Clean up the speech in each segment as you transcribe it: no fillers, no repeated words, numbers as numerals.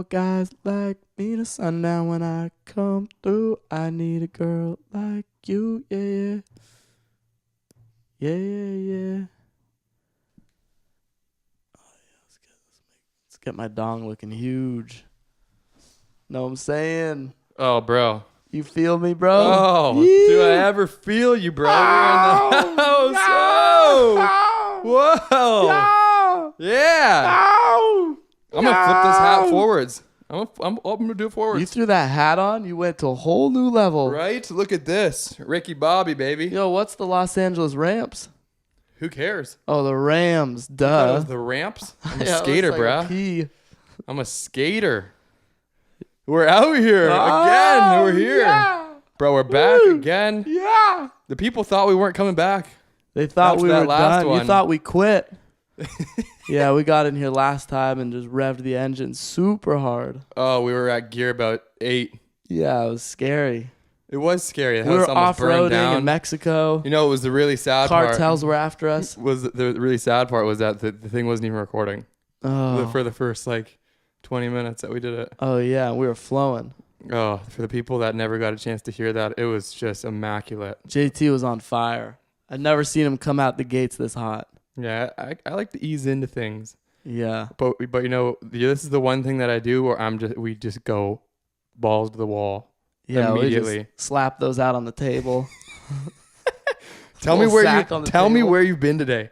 guys like me to sundown when I come through. I need a girl like you, yeah, yeah. Yeah, yeah, yeah. Oh, yeah, let's get my dong looking huge. Know what I'm saying? Oh, bro. You feel me, bro? Oh, do I ever feel you, bro? We're in the house. Oh, whoa. Yeah. I'm going to flip this hat forwards. I'm going to do it forwards. You threw that hat on, you went to a whole new level. Right? Look at this. Ricky Bobby, baby. Yo, what's the Los Angeles Ramps? Who cares? Oh, the Rams. Duh. That was the Ramps? I'm a skater, bro. I'm a skater. We're out here again. We're here. Yeah. Bro, we're back again. Yeah. The people thought we weren't coming back. They thought we were done. One. You thought we quit. Yeah, we got in here last time and just revved the engine super hard. Oh, we were at gear about 8. Yeah, it was scary. It was scary. We were off-roading in Mexico. You know, it was the really sad part. Cartels were after us. The really sad part was that the thing wasn't even recording. Oh. For the first, 20 minutes that we did it. Oh, yeah, we were flowing. Oh, for the people that never got a chance to hear that, it was just immaculate. JT was on fire. I'd never seen him come out the gates this hot. Yeah, I like to ease into things. Yeah. But this is the one thing that I do where we just go balls to the wall. Yeah, immediately. We just slap those out on the table. Tell me where you've been today.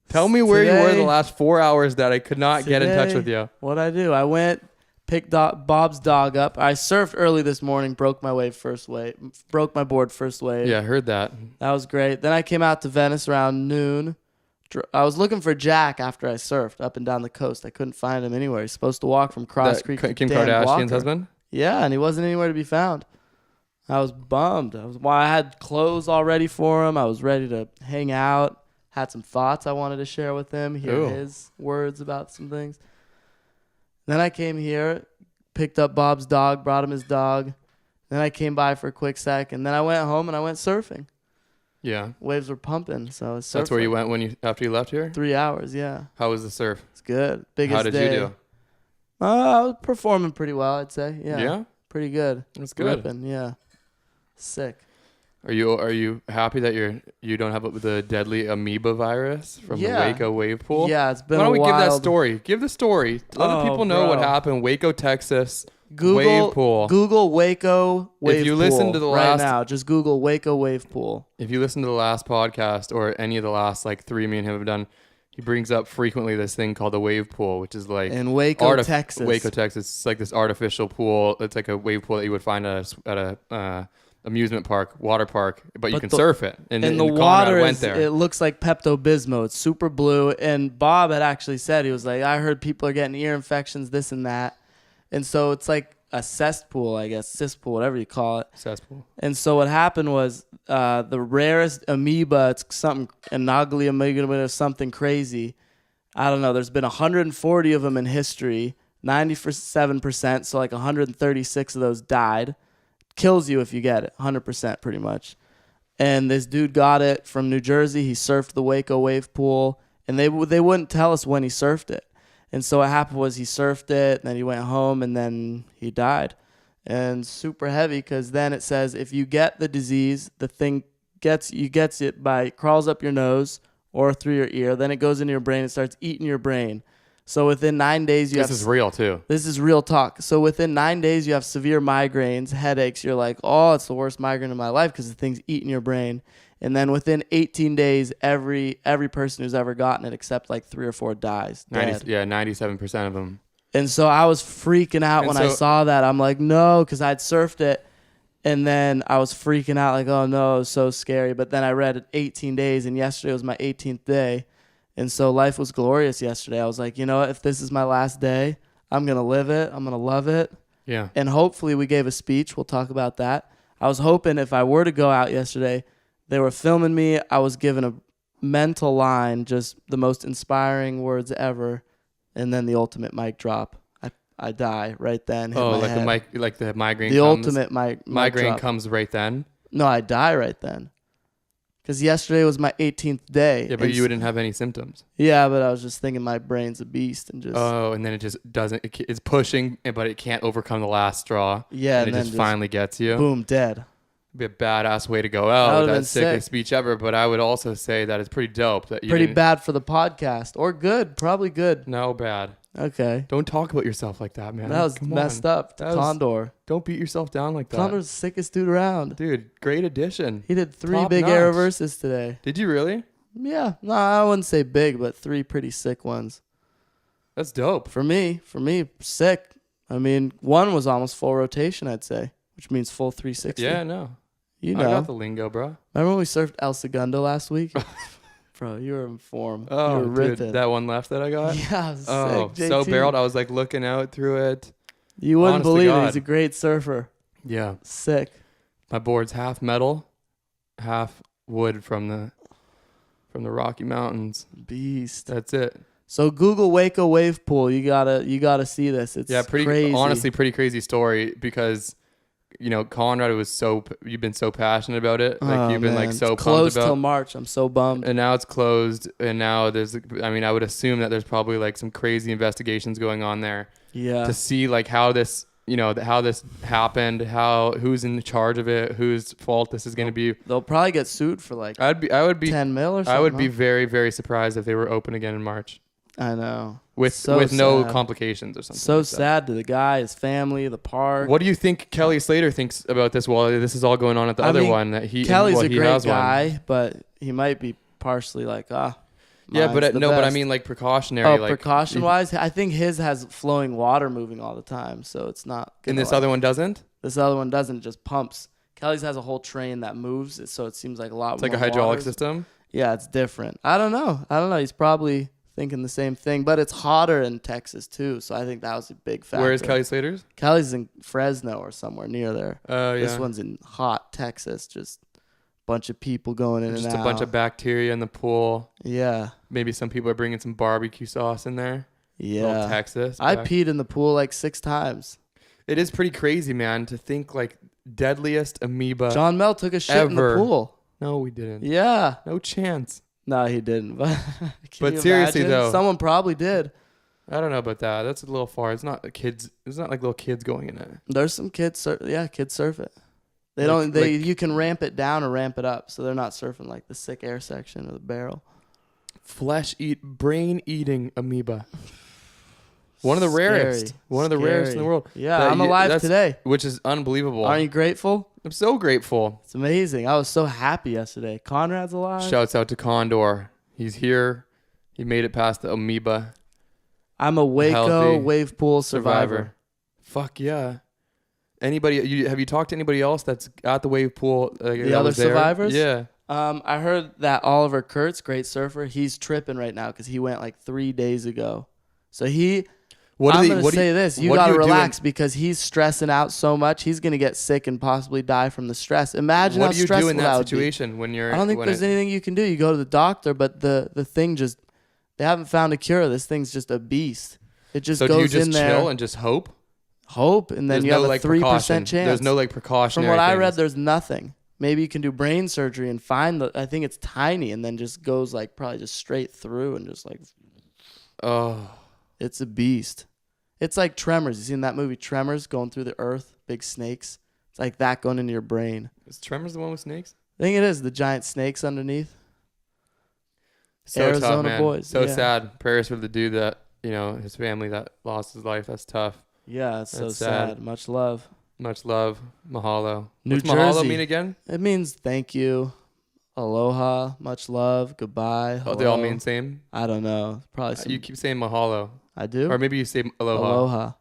Tell me where you were the last 4 hours that I could not get in touch with you. What'd I do? I went, picked Bob's dog up. I surfed early this morning, broke my board first wave. Yeah, I heard that. That was great. Then I came out to Venice around noon. I was looking for Jack after I surfed up and down the coast. I couldn't find him anywhere. He's supposed to walk from Cross Creek to Kim Dan Kardashian's Walker. husband? Yeah, and he wasn't anywhere to be found. I was bummed. I had clothes all ready for him. I was ready to hang out. Had some thoughts I wanted to share with him, hear his words about some things. Then I came here, picked up Bob's dog, brought him his dog. Then I came by for a quick sec, and then I went home and I went surfing. Yeah. Waves were pumping, so I was surfing. That's where you went after you left here? 3 hours, yeah. How was the surf? It's good. Biggest day. How did you do? I was performing pretty well, I'd say. Yeah. Yeah? Pretty good. That's good. Ripping, yeah. Sick. Are you happy that you don't have the deadly amoeba virus from the Waco wave pool? Yeah, it's been Why don't we wild. give that story? Give the story. Let the people know what happened. Waco, Texas. Wave pool. Google Waco wave pool. If you listen to the last, right now, just Google Waco wave pool. If you listen to the last podcast or any of the last 3 me and him have done, he brings up frequently this thing called the wave pool, which is in Waco, Texas. Waco, Texas. It's like this artificial pool. It's like a wave pool that you would find at a amusement park, water park, but you can surf it. And the water it looks like Pepto-Bismol. It's super blue. And Bob had actually said, he was like, I heard people are getting ear infections, this and that. And so it's like a cesspool, I guess, cesspool, whatever you call it. Cesspool. And so what happened was the rarest amoeba, it's something, Anaglia amoeba or something crazy. I don't know. There's been 140 of them in history, 97%, so 136 of those died. Kills you if you get it, 100% pretty much. And this dude got it from New Jersey. He surfed the Waco wave pool, and they wouldn't tell us when he surfed it. And so what happened was he surfed it, and then he went home, and then he died. And super heavy, because then it says if you get the disease, the thing gets it crawls up your nose or through your ear. Then it goes into your brain and starts eating your brain. So within 9 days, This is real, too. This is real talk. So within 9 days, you have severe migraines, headaches. You're like, oh, it's the worst migraine of my life because the thing's eating your brain. And then within 18 days, every person who's ever gotten it, except 3 or 4 dies. 97% of them. And so I was freaking out when I saw that. I'm like, no, because I'd surfed it. And then I was freaking out like, oh, no, it was so scary. But then I read 18 days, and yesterday was my 18th day. And so life was glorious yesterday. I was like, you know what? If this is my last day, I'm going to live it. I'm going to love it. Yeah. And hopefully we gave a speech. We'll talk about that. I was hoping if I were to go out yesterday, they were filming me. I was given a mental line, just the most inspiring words ever. And then the ultimate mic drop. I die right then. Hit my head. The migraine. The ultimate migraine comes right then. No, I die right then. Because yesterday was my 18th day. Yeah, but you didn't have any symptoms. Yeah, but I was just thinking my brain's a beast and just. Oh, and then it just doesn't. It's pushing, but it can't overcome the last straw. Yeah, and it just finally gets you. Boom, dead. It'd be a badass way to go out. That's sickest speech ever. But I would also say that it's pretty dope. That you pretty bad for the podcast, or good, probably good. No, bad. Okay. Don't talk about yourself like that, man. That was messed up. Condor. Don't beat yourself down like that. Condor's the sickest dude around. Dude, great addition. He did 3 Top big notch. air reverses today. Did you really? Yeah. No, I wouldn't say big, but 3 pretty sick ones. That's dope. For me, sick. I mean, 1 was almost full rotation, I'd say, which means full 360. Yeah, no. You know. I got the lingo, bro. Remember when we surfed El Segundo last week? Bro, you were in form. Oh, you were dude, that one left that I got? Yeah, it was oh, sick. so JT. barreled. I was like looking out through it. You wouldn't Honest to believe it. God. He's a great surfer. Yeah. Sick. My board's half metal, half wood from the Rocky Mountains. Beast. That's it. So Google Waco wave pool. You gotta see this. It's crazy. Honestly, pretty crazy story because, you know, Conrad you've been so passionate about it. Like you've been like so it's pumped closed about. till March. I'm so bummed. And now it's closed. And now I would assume that there's probably like some crazy investigations going on there. Yeah. To see like how this, you know, how this happened, who's in charge of it, whose fault this is going to be. They'll probably get sued for like I would be 10 mil or something. I would be very, very surprised if they were open again in March. I know. With So no sad. complications or something. So like that. sad to the guy, his family, the park. What do you think Kelly Slater thinks about this while this is all going on at the other one? That Kelly's a great has guy, one. but he might be partially like, Yeah, mine's but the but I best. mean like precautionary. Like precaution wise, I think his has flowing water moving all the time, so it's not. And this other one doesn't. This other one doesn't, just pumps. Kelly's has a whole train that moves, so it seems like a lot. It's like a hydraulic system. Yeah, it's different. I don't know. He's probably thinking the same thing, but it's hotter in Texas too, so I think that was a big factor. Where is Kelly Slater's? Kelly's in Fresno or somewhere near there. Oh yeah. This one's in hot Texas, just a bunch of people going in and out. Just a bunch of bacteria in the pool. Yeah. Maybe some people are bringing some barbecue sauce in there. Yeah. Little Texas. I peed in the pool like 6 times. It is pretty crazy, man, to think like deadliest amoeba. John Mel took a shit in the ever. pool. No, we didn't. Yeah. No chance. No, he didn't. But But seriously, though. Someone probably did. I don't know about that. That's a little far. It's not kids. It's not like little kids going in it. There's some kids kids surf it. You can ramp it down or ramp it up, so they're not surfing like the sick air section or the barrel. Brain eating amoeba. One of the rarest. Scary. One of the rarest in the world. Yeah, I'm alive today. Which is unbelievable. Aren't you grateful? I'm so grateful. It's amazing. I was so happy yesterday. Conrad's alive. Shouts out to Condor. He's here. He made it past the amoeba. I'm a Waco wave pool survivor. Fuck yeah. Anybody? Have you talked to anybody else that's at the wave pool? The other survivors? Yeah. I heard that Oliver Kurtz, great surfer, he's tripping right now because he went like 3 days ago. So I'm going to say this. You got to relax because he's stressing out so much. He's going to get sick and possibly die from the stress. Imagine how stressful that would be. What do you do in that situation when you're... I don't think there's anything you can do. You go to the doctor, but the thing just... They haven't found a cure. This thing's just a beast. It just goes in there. So do you just chill and just hope? Hope, and then you have a 3% chance. There's no like precautionary From what I things. read, there's nothing. Maybe you can do brain surgery and find I think it's tiny and then just goes like probably just straight through and just like... Oh... It's a beast. It's like Tremors. You seen that movie Tremors, going through the earth, big snakes? It's like that going into your brain. Is Tremors the one with snakes? I think it is. The giant snakes underneath. So Arizona tough, man. boys. So sad. Prayers for the dude that, you know, his family that lost his life. That's tough. Yeah, it's so sad. Much love. Much love. Mahalo. New What's Jersey. mahalo mean again? It means thank you. Aloha. Much love. Goodbye. Hello. Oh, they all mean the same? I don't know. Probably some. You keep saying mahalo. I do? Or maybe you say aloha. Aloha.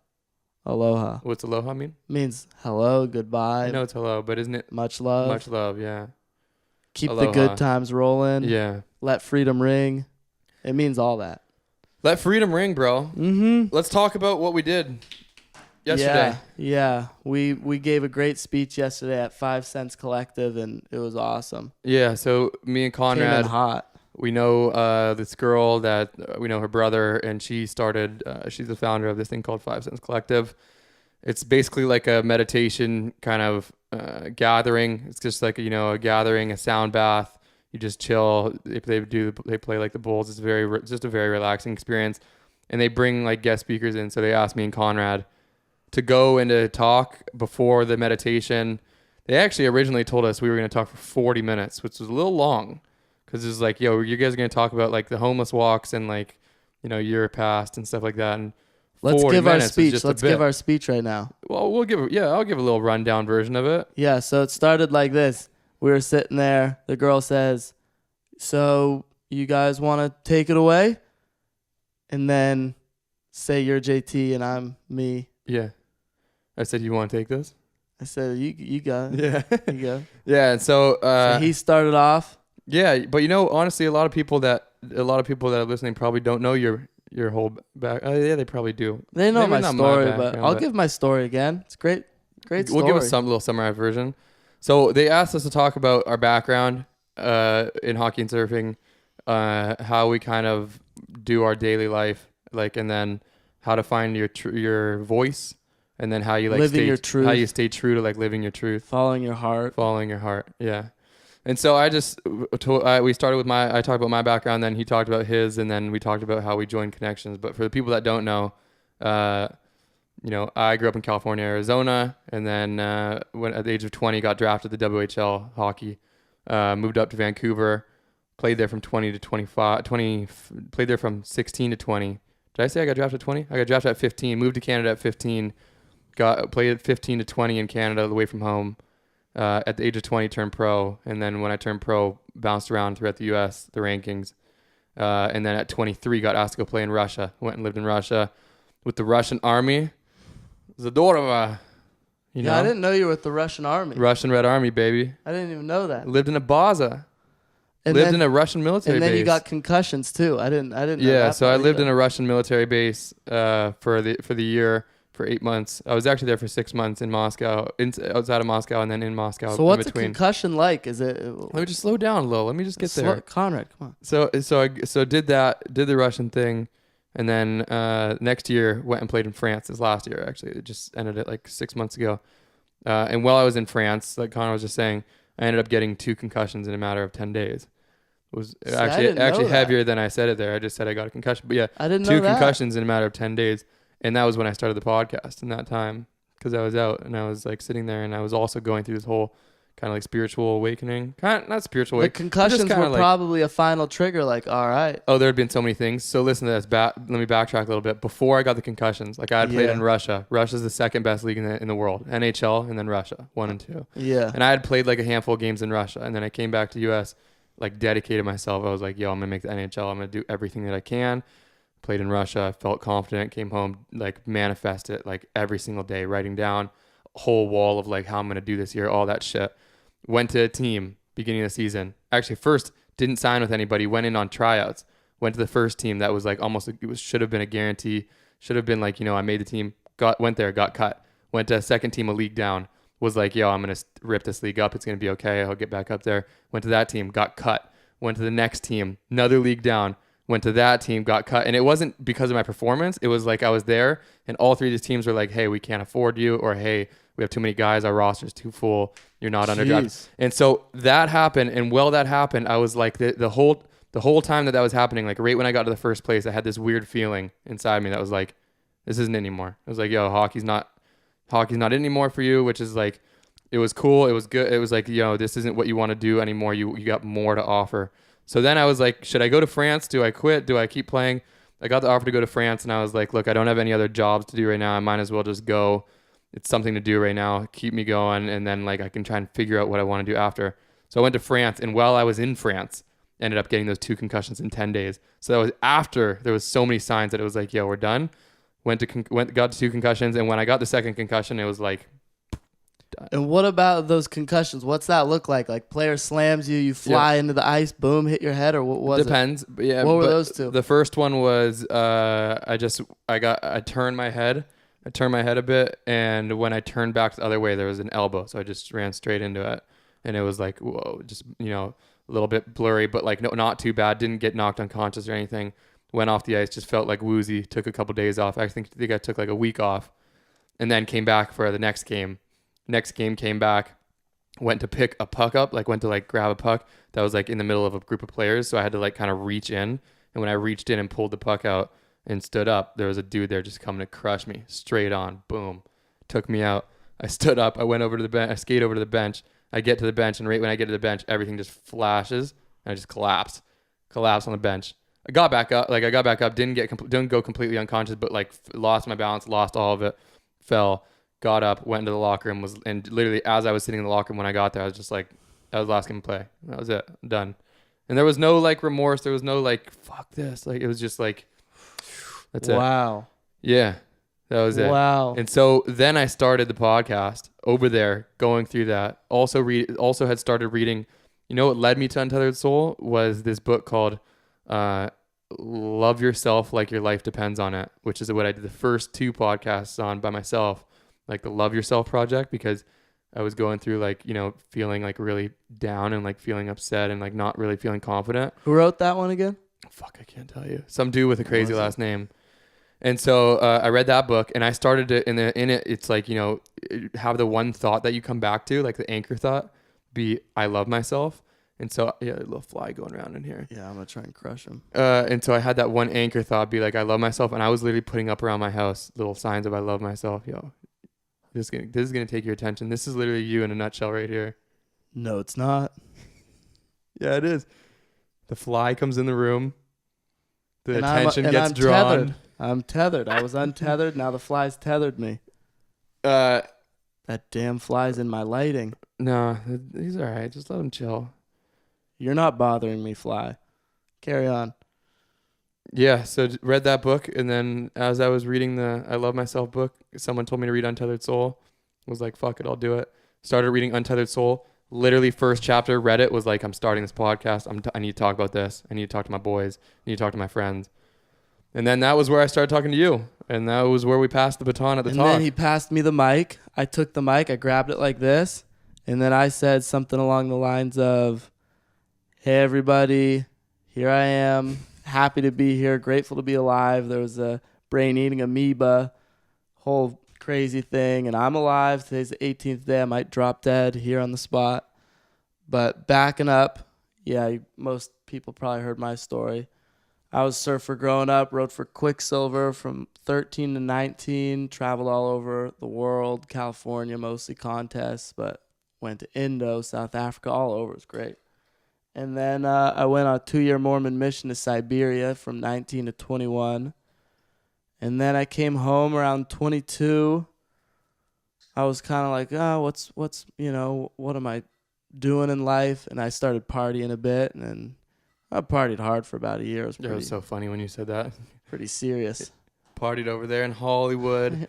Aloha. What's aloha mean? Means hello, goodbye. I know it's hello, but isn't it? Much love. Much love, yeah. Keep Aloha. the good times rolling. Yeah. Let freedom ring. It means all that. Let freedom ring, bro. Mm-hmm. Let's talk about what we did yesterday. Yeah. We gave a great speech yesterday at 5 Cents Collective, and it was awesome. Yeah, so me and Conrad... Came in hot. We know this girl that we know her brother, and she started, she's the founder of this thing called 5 Cents Collective. It's basically like a meditation kind of gathering. It's just like, a gathering, a sound bath. You just chill. If they play like the Bulls. It's just a very relaxing experience. And they bring like guest speakers in. So they asked me and Conrad to go and to talk before the meditation. They actually originally told us we were going to talk for 40 minutes, which was a little long, because it's like, yo, you guys are going to talk about like the homeless walks and like, your past and stuff like that. And let's give our speech. Let's give our speech right now. Well, I'll give a little rundown version of it. Yeah. So it started like this. We were sitting there. The girl says, "So you guys want to take it away?" And then say you're JT and I'm me. Yeah. I said, "You want to take this?" I said, you got it. Yeah. You go. Yeah. And so he started off. Yeah, but honestly, a lot of people that are listening probably don't know your whole back. Yeah, they probably do. They know Maybe my story, but I'll give my story again. It's great story. We'll give us some little summarized version. So they asked us to talk about our background in hockey and surfing, how we kind of do our daily life, like, and then how to find your voice, and then how you like living your truth, how you stay true to like living your truth, following your heart. Yeah. And so I started with I talked about my background, then he talked about his, and then we talked about how we joined connections. But for the people that don't know, I grew up in California, Arizona, and then when at the age of 20 got drafted to WHL hockey, moved up to Vancouver, played there from 20 to 25, played there from 16 to 20. Did I say I got drafted at 20? I got drafted at 15, moved to Canada at 15, played at 15 to 20 in Canada away from home. At the age of 20, turned pro. And then when I turned pro, bounced around throughout the U.S., the rankings. And then at 23, got asked to go play in Russia. Went and lived in Russia with the Russian army. Zadorova. I didn't know you were with the Russian army. Russian Red Army, baby. I didn't even know that. Lived in a baza. Lived in a Russian military base. And then you got concussions too. I didn't know that. Yeah, so I lived in a Russian military base for the year. For 8 months. I was actually there for 6 months in Moscow, outside of Moscow, and then in Moscow. So what's a concussion like? Is it? Let me just slow down a little. Let me just get there. Conrad, come on. So I did the Russian thing, and then next year went and played in France. This last year, actually, it just ended it like 6 months ago. And while I was in France, like Conrad was just saying, I ended up getting 2 concussions in a matter of 10 days. It was actually heavier than I said it there. I just said I got a concussion, but yeah, I didn't know 2 concussions in a matter of 10 days. And that was when I started the podcast in that time, because I was out and I was like sitting there, and I was also going through this whole kind of like spiritual awakening. Not spiritual awakening. The concussions were probably a final trigger, like, all right. Oh, there had been so many things. So listen to this. Let me backtrack a little bit. Before I got the concussions, like I had played in Russia. Russia's the second best league in the world. NHL and then Russia, 1 and 2. Yeah. And I had played like a handful of games in Russia. And then I came back to US, like dedicated myself. I was like, yo, I'm going to make the NHL. I'm going to do everything that I can. Played in Russia, felt confident, came home, like manifest it like every single day, writing down a whole wall of like how I'm going to do this year, all that shit. Went to a team beginning of the season. Actually, first didn't sign with anybody, went in on tryouts, went to the first team that was like almost, should have been a guarantee, should have been like, I made the team, went there, got cut. Went to a second team, a league down, was like, yo, I'm going to rip this league up. It's going to be okay. I'll get back up there. Went to that team, got cut. Went to the next team, another league down. Went to that team, got cut. And it wasn't because of my performance. It was like I was there, and all 3 of these teams were like, hey, we can't afford you, or hey, we have too many guys. Our roster's too full. You're not underdrafted. And so that happened. And while that happened, I was like the whole time that was happening, like right when I got to the first place, I had this weird feeling inside me that was like, this isn't anymore. I was like, yo, hockey's not it anymore for you, which is like, it was cool. It was good. It was like, this isn't what you want to do anymore. You got more to offer. So then I was like, should I go to France? Do I quit? Do I keep playing? I got the offer to go to France, and I was like, look, I don't have any other jobs to do right now. I might as well just go. It's something to do right now. Keep me going, and then like I can try and figure out what I want to do after. So I went to France, and while I was in France, ended up getting those 2 concussions in 10 days. So that was after there was so many signs that it was like, yo, we're done. Got to 2 concussions, and when I got the second concussion, it was like, and what about those concussions? What's that look like? Like player slams you, you fly into the ice, boom, hit your head, or what was it? Depends. Yeah. What were those 2? The first one was I turned my head. I turned my head a bit, and when I turned back the other way, there was an elbow, so I just ran straight into it, and it was like, whoa, just a little bit blurry, but like no, not too bad. Didn't get knocked unconscious or anything. Went off the ice, just felt like woozy. Took a couple days off. I think I took like a week off, and then came back for the next game. Next game came back, went to pick a puck up, like went to like grab a puck that was like in the middle of a group of players. So I had to like kind of reach in. And when I reached in and pulled the puck out and stood up, there was a dude there just coming to crush me straight on. Boom. Took me out. I stood up. I went over to the bench. I skate over to the bench. I get to the bench. And right when I get to the bench, everything just flashes. And I just collapsed on the bench. I got back up. Didn't go completely unconscious, but like lost my balance, lost all of it, fell, got up, went into the locker room, and literally as I was sitting in the locker room when I got there, I was just like, that was the last game to play. That was it. I'm done. And there was no like remorse. There was no like, fuck this. Like, it was just like, that's it. Wow. Yeah. That was it. Wow. And so then I started the podcast over there, going through that. Also had started reading, you know what led me to Untethered Soul was this book called Love Yourself Like Your Life Depends on It, which is what I did the first 2 podcasts on by myself, like the Love Yourself Project, because I was going through like, you know, feeling like really down and like feeling upset and like not really feeling confident. Who wrote that one again? Fuck, I can't tell you. Some dude with a crazy last name. And so I read that book and I started to, in it, it's like, you know, have the one thought that you come back to, like the anchor thought be, I love myself. And so, yeah, a little fly going around in here. Yeah, I'm going to try and crush him. And so I had that one anchor thought be like, I love myself. And I was literally putting up around my house little signs of I love myself. Yo, this is going to take your attention. This is literally you in a nutshell right here. No, it's not. Yeah, it is. The fly comes in the room. The And attention gets I'm drawn. Tethered. I'm tethered. I was untethered. Now the fly's tethered me. That damn fly's in my lighting. No, he's all right. Just let him chill. You're not bothering me, fly. Carry on. Yeah, so read that book, and then as I was reading the I Love Myself book, someone told me to read Untethered Soul. I was like, fuck it, I'll do it. Started reading Untethered Soul. Literally first chapter, read it, was like, I'm starting this podcast. I need to talk about this. I need to talk to my boys. I need to talk to my friends. And then that was where I started talking to you. And that was where we passed the baton at the talk. talk. And then he passed me the mic. I took the mic. I grabbed it like this. And then I said something along the lines of, hey, everybody, here I am. Happy to be here. Grateful to be alive. There was a brain-eating amoeba. Whole crazy thing. And I'm alive. Today's the 18th day. I might drop dead here on the spot. But backing up, yeah, most people probably heard my story. I was a surfer growing up, rode for Quicksilver from 13 to 19, traveled all over the world, California, mostly contests, but went to Indo, South Africa, all over. It was great. And then I went on a 2-year Mormon mission to Siberia from 19 to 21. And then I came home around 22. I was kind of like, oh, what's what am I doing in life? And I started partying a bit, and then I partied hard for about a year. It was so funny when you said that. Pretty serious. Partied over there in Hollywood.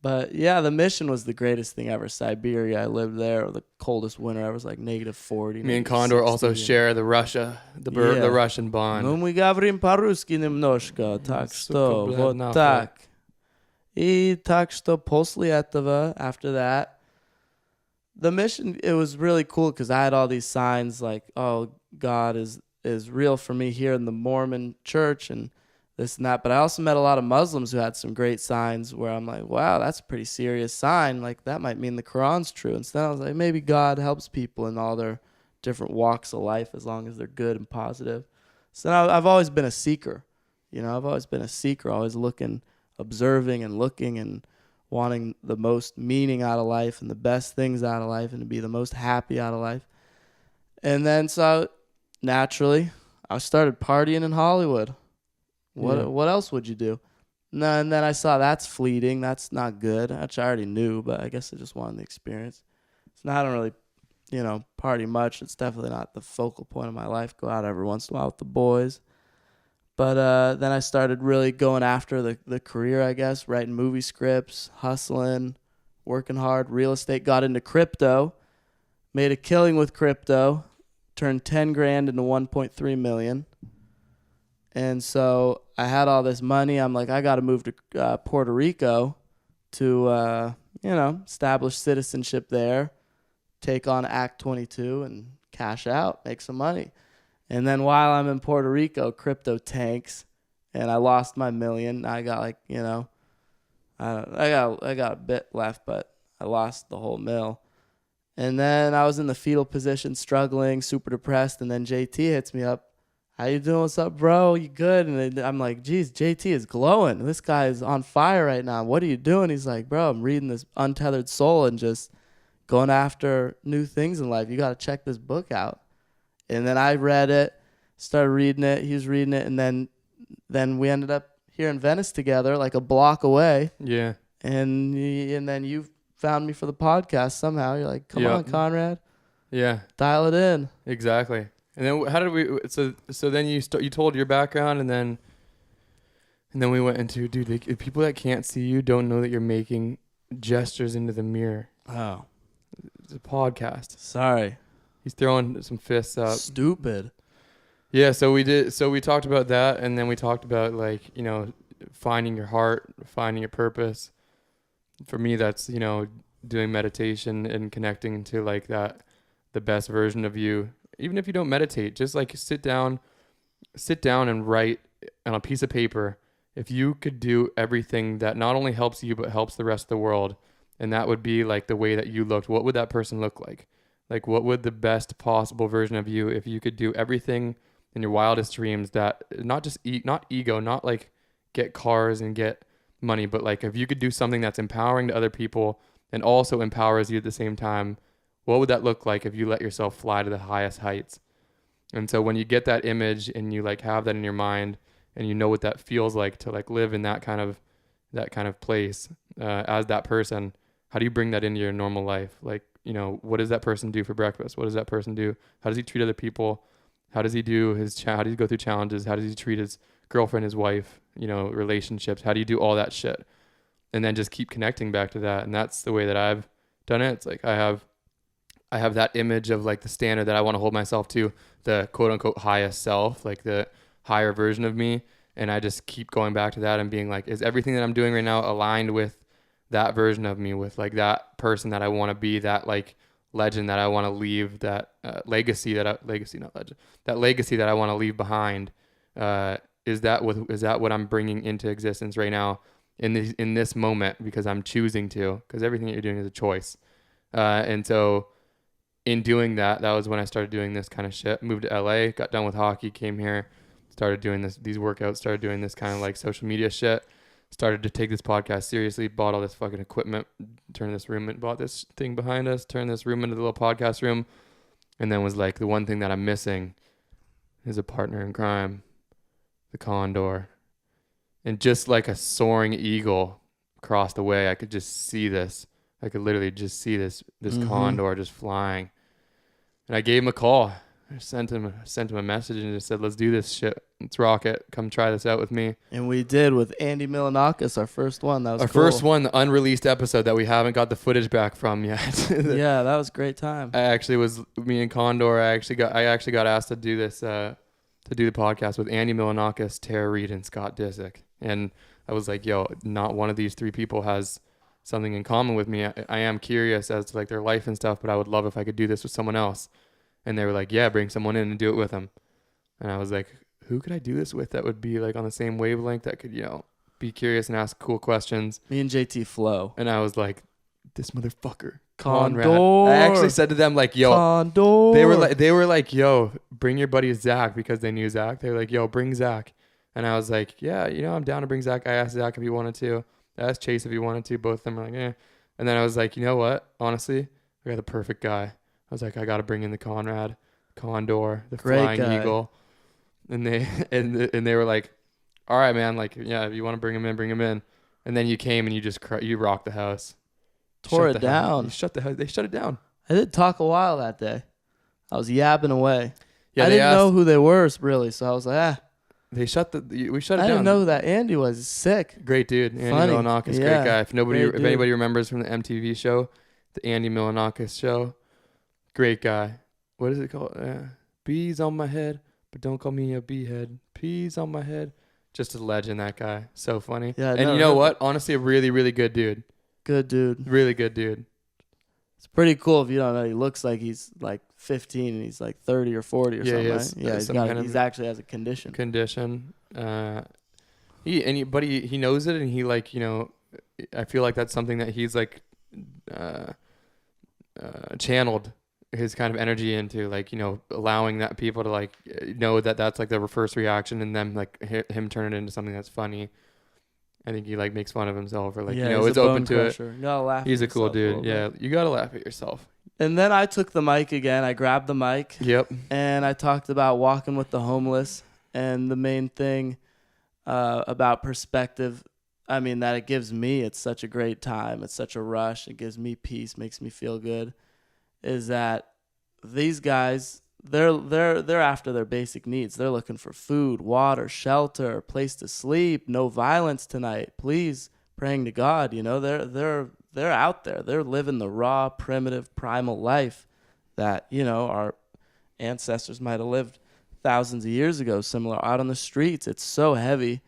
But yeah, the mission was the greatest thing ever. Siberia, I lived there. The coldest winter ever was like -40. Me and Condor also share the Russian bond. No, мы говорим по-русски немножко, так что вот так. И так что после этого, after that, the mission, it was really cool because I had all these signs like, oh, God is real for me here in the Mormon church and this and that. But I also met a lot of Muslims who had some great signs where I'm like, wow, that's a pretty serious sign. Like, that might mean the Quran's true. Instead, I was like, maybe God helps people in all their different walks of life as long as they're good and positive. So I've always been a seeker. I've always been a seeker, always looking, observing and looking and wanting the most meaning out of life and the best things out of life and to be the most happy out of life. And then so naturally, I started partying in Hollywood. What else would you do? No, and then I saw that's fleeting. That's not good. Which I already knew, but I guess I just wanted the experience. So now I don't really, party much. It's definitely not the focal point of my life. Go out every once in a while with the boys. But then I started really going after the career, I guess, writing movie scripts, hustling, working hard, real estate, got into crypto, made a killing with crypto, turned 10 grand into 1.3 million. And so I had all this money. I'm like, I got to move to Puerto Rico to, establish citizenship there, take on Act 22 and cash out, make some money. And then while I'm in Puerto Rico, crypto tanks, and I lost my $1 million. I got I got a bit left, but I lost the whole mill. And then I was in the fetal position, struggling, super depressed. And then JT hits me up. How you doing? What's up, bro? You good? And I'm like, geez, JT is glowing. This guy is on fire right now. What are you doing? He's like, bro, I'm reading this Untethered Soul and just going after new things in life. You got to check this book out. And then I read it, started reading it. He was reading it. And then we ended up here in Venice together, like a block away. Yeah. And then you found me for the podcast somehow. You're like, come on, Conrad. Yeah. Dial it in. Exactly. And then how did we? So then you told your background, and then we went into, dude, the people that can't see you don't know that you're making gestures into the mirror. Oh, it's a podcast. Sorry. He's throwing some fists up. Stupid. Yeah. So we did. So we talked about that, and then we talked about, like, you know, finding your heart, finding your purpose. For me, that's, you know, doing meditation and connecting to, like, that, the best version of you. Even if you don't meditate, just like sit down and write on a piece of paper. If you could do everything that not only helps you, but helps the rest of the world, and that would be like the way that you looked, what would that person look like? Like, what would the best possible version of you, if you could do everything in your wildest dreams, that not just not ego, not like get cars and get money, but like if you could do something that's empowering to other people and also empowers you at the same time, what would that look like if you let yourself fly to the highest heights? And so when you get that image and you like have that in your mind and you know what that feels like to like live in that kind of place as that person, how do you bring that into your normal life? Like, you know, what does that person do for breakfast? What does that person do? How does he treat other people? How does he do how does he go through challenges? How does he treat his girlfriend, his wife, you know, relationships? How do you do all that shit? And then just keep connecting back to that. And that's the way that I've done it. It's like I have that image of like the standard that I want to hold myself to, the quote unquote highest self, like the higher version of me. And I just keep going back to that and being like, is everything that I'm doing right now aligned with that version of me, with like that person that I want to be, that like legend that I want to leave, that legacy that I want to leave behind. Is that what I'm bringing into existence right now in this moment, because I'm choosing to, because everything that you're doing is a choice. And so in doing that, that was when I started doing this kind of shit. Moved to LA, got done with hockey, came here, started doing these workouts, started doing this kind of like social media shit, started to take this podcast seriously, bought all this fucking equipment, bought this thing behind us, turned this room into the little podcast room, and then was like, the one thing that I'm missing is a partner in crime, the Condor. And just like a soaring eagle across the way, I could just see this. I could literally just see this Condor just flying. And I gave him a call. I sent him a message and just said, let's do this shit. Let's rock it. Come try this out with me. And we did, with Andy Milanakis, our first one. That was our cool. First one, the unreleased episode that we haven't got the footage back from yet. Yeah, that was a great time. Me and Condor, I actually got asked to do this, to do the podcast with Andy Milanakis, Tara Reid, and Scott Disick. And I was like, yo, not one of these three people has something in common with me. I am curious as to like their life and stuff, but I would love if I could do this with someone else. And they were like, yeah, bring someone in and do it with them. And I was like, who could I do this with that would be like on the same wavelength, that could, you know, be curious and ask cool questions? Me and JT flow. And I was like, this motherfucker, Condor. Conrad. I actually said to them, like, yo, Condor. They were like, yo, bring your buddy Zach, because they knew Zach. They were like, yo, bring Zach. And I was like, yeah, you know, I'm down to bring Zach. I asked Zach if he wanted to. I asked Chase if he wanted to. Both of them were like, eh. And then I was like, you know what? Honestly, I got the perfect guy. I was like, I got to bring in the Condor, the Great flying guy. eagle. And they were like, all right, man. Like, yeah, if you want to bring him in, bring him in. And then you came and you just you rocked the house. Tore it down. You shut the house. They shut it down. I did talk a while that day. I was yapping away. Yeah, I didn't know who they were, really, so I was like, we shut it down. I didn't know who that Andy was. He's sick. Great dude. Andy Funny. Milanakis, Yeah. great guy. If Great anybody remembers from the MTV show, the Andy Milanakis show, great guy. What is it called? Bees on my head, but don't call me a bee head. Peas on my head. Just a legend, that guy. So funny. Yeah, and you know what? Honestly, a really, really good dude. Good dude. Really good dude. It's pretty cool if you don't know. He looks like he's like 15 and he's like 30 or 40 or something, right? Yeah, he's actually has a condition. He knows it, and he, like, you know, I feel like that's something that he's like channeled his kind of energy into like, you know, allowing that people to like know that that's like their first reaction, and then like him turn it into something that's funny. I think he like makes fun of himself, or like, you know, he's it's a open bone to crusher. it. You gotta laugh He's at a cool yourself dude. little Yeah, bit. you gotta laugh at yourself. And then I took the mic again. I grabbed the mic. Yep. And I talked about walking with the homeless, and the main thing about perspective, I mean, that it gives me, it's such a great time. It's such a rush. It gives me peace, makes me feel good, is that these guys, they're after their basic needs. They're looking for food, water, shelter, place to sleep, no violence tonight, please, praying to God. You know, they're out there. They're living the raw, primitive, primal life that, you know, our ancestors might have lived thousands of years ago, similar out on the streets. It's so heavy.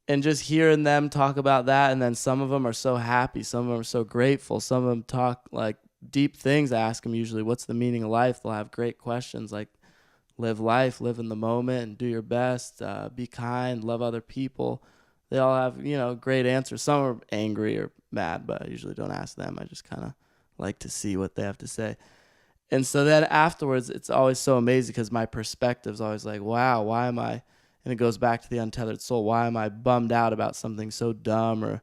And just hearing them talk about that, and then some of them are so happy, some of them are so grateful, some of them talk like deep things. I ask them usually, what's the meaning of life? They'll have great questions like, live life, live in the moment, and do your best, be kind, love other people. They all have, you know, great answers. Some are angry or mad, but I usually don't ask them. I just kind of like to see what they have to say. And so then afterwards, it's always so amazing because my perspective's always like, wow, why am I? And it goes back to the untethered soul. Why am I bummed out about something so dumb,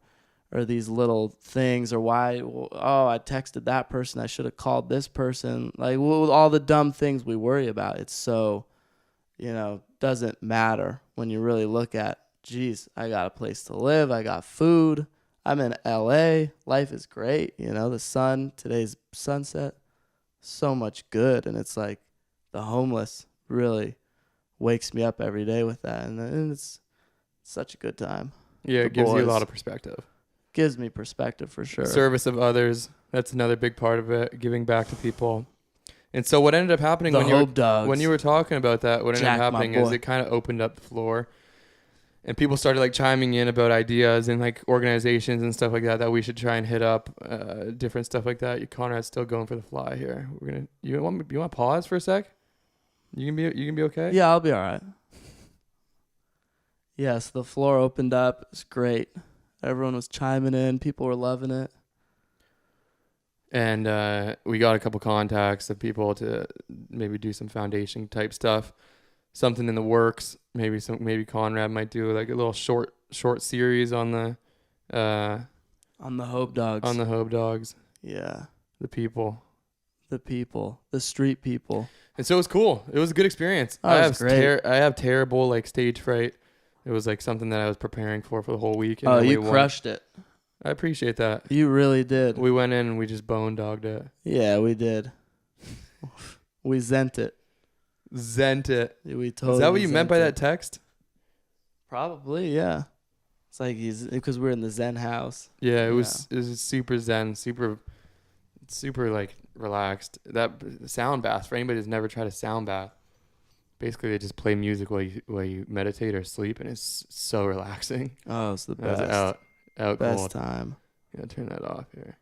or these little things, or why, oh, I texted that person, I should have called this person. Like, all the dumb things we worry about, it's so, you know, doesn't matter when you really look at, geez, I got a place to live, I got food, I'm in LA, life is great, you know, the sun, today's sunset, so much good. And it's like the homeless really wakes me up every day with that, and it's such a good time. Yeah, The it gives you a boys. lot of perspective. Gives me perspective for sure. Service of others, that's another big part of it, giving back to people. And so what ended up happening The when Hope Dogs. when you were talking about that, what ended Jack, up my happening is boy. it kind of opened up the floor, and people started like chiming in about ideas and like organizations and stuff like that we should try and hit up, different stuff like that. Conrad's still going for the fly here. You want to pause for a sec? You can be okay? Yeah, I'll be all right. Yes, the floor opened up. It's great. Everyone was chiming in. People were loving it. And we got a couple contacts of people to maybe do some foundation type stuff, something in the works. Maybe Conrad might do like a little short series on the On the Hope Dogs. on the Hope Dogs, Yeah. the people. The street people. And so it was cool. It was a good experience. Oh, it was great. I have terrible like stage fright. It was like something that I was preparing for the whole week. And Oh, then you crushed it. I appreciate that. You really did. We went in and we just bone dogged it. Yeah, we did. We zent it. Zent it. We totally. Is that what you meant by zent that it. text? Probably, yeah. It's like because we're in the Zen house. Yeah, it was super zen, super like relaxed. That sound bath, for anybody who's never tried a sound bath, basically they just play music while you meditate or sleep, and it's so relaxing. Oh, it's the That was best. out Best cold. time. Yeah, turn that off here.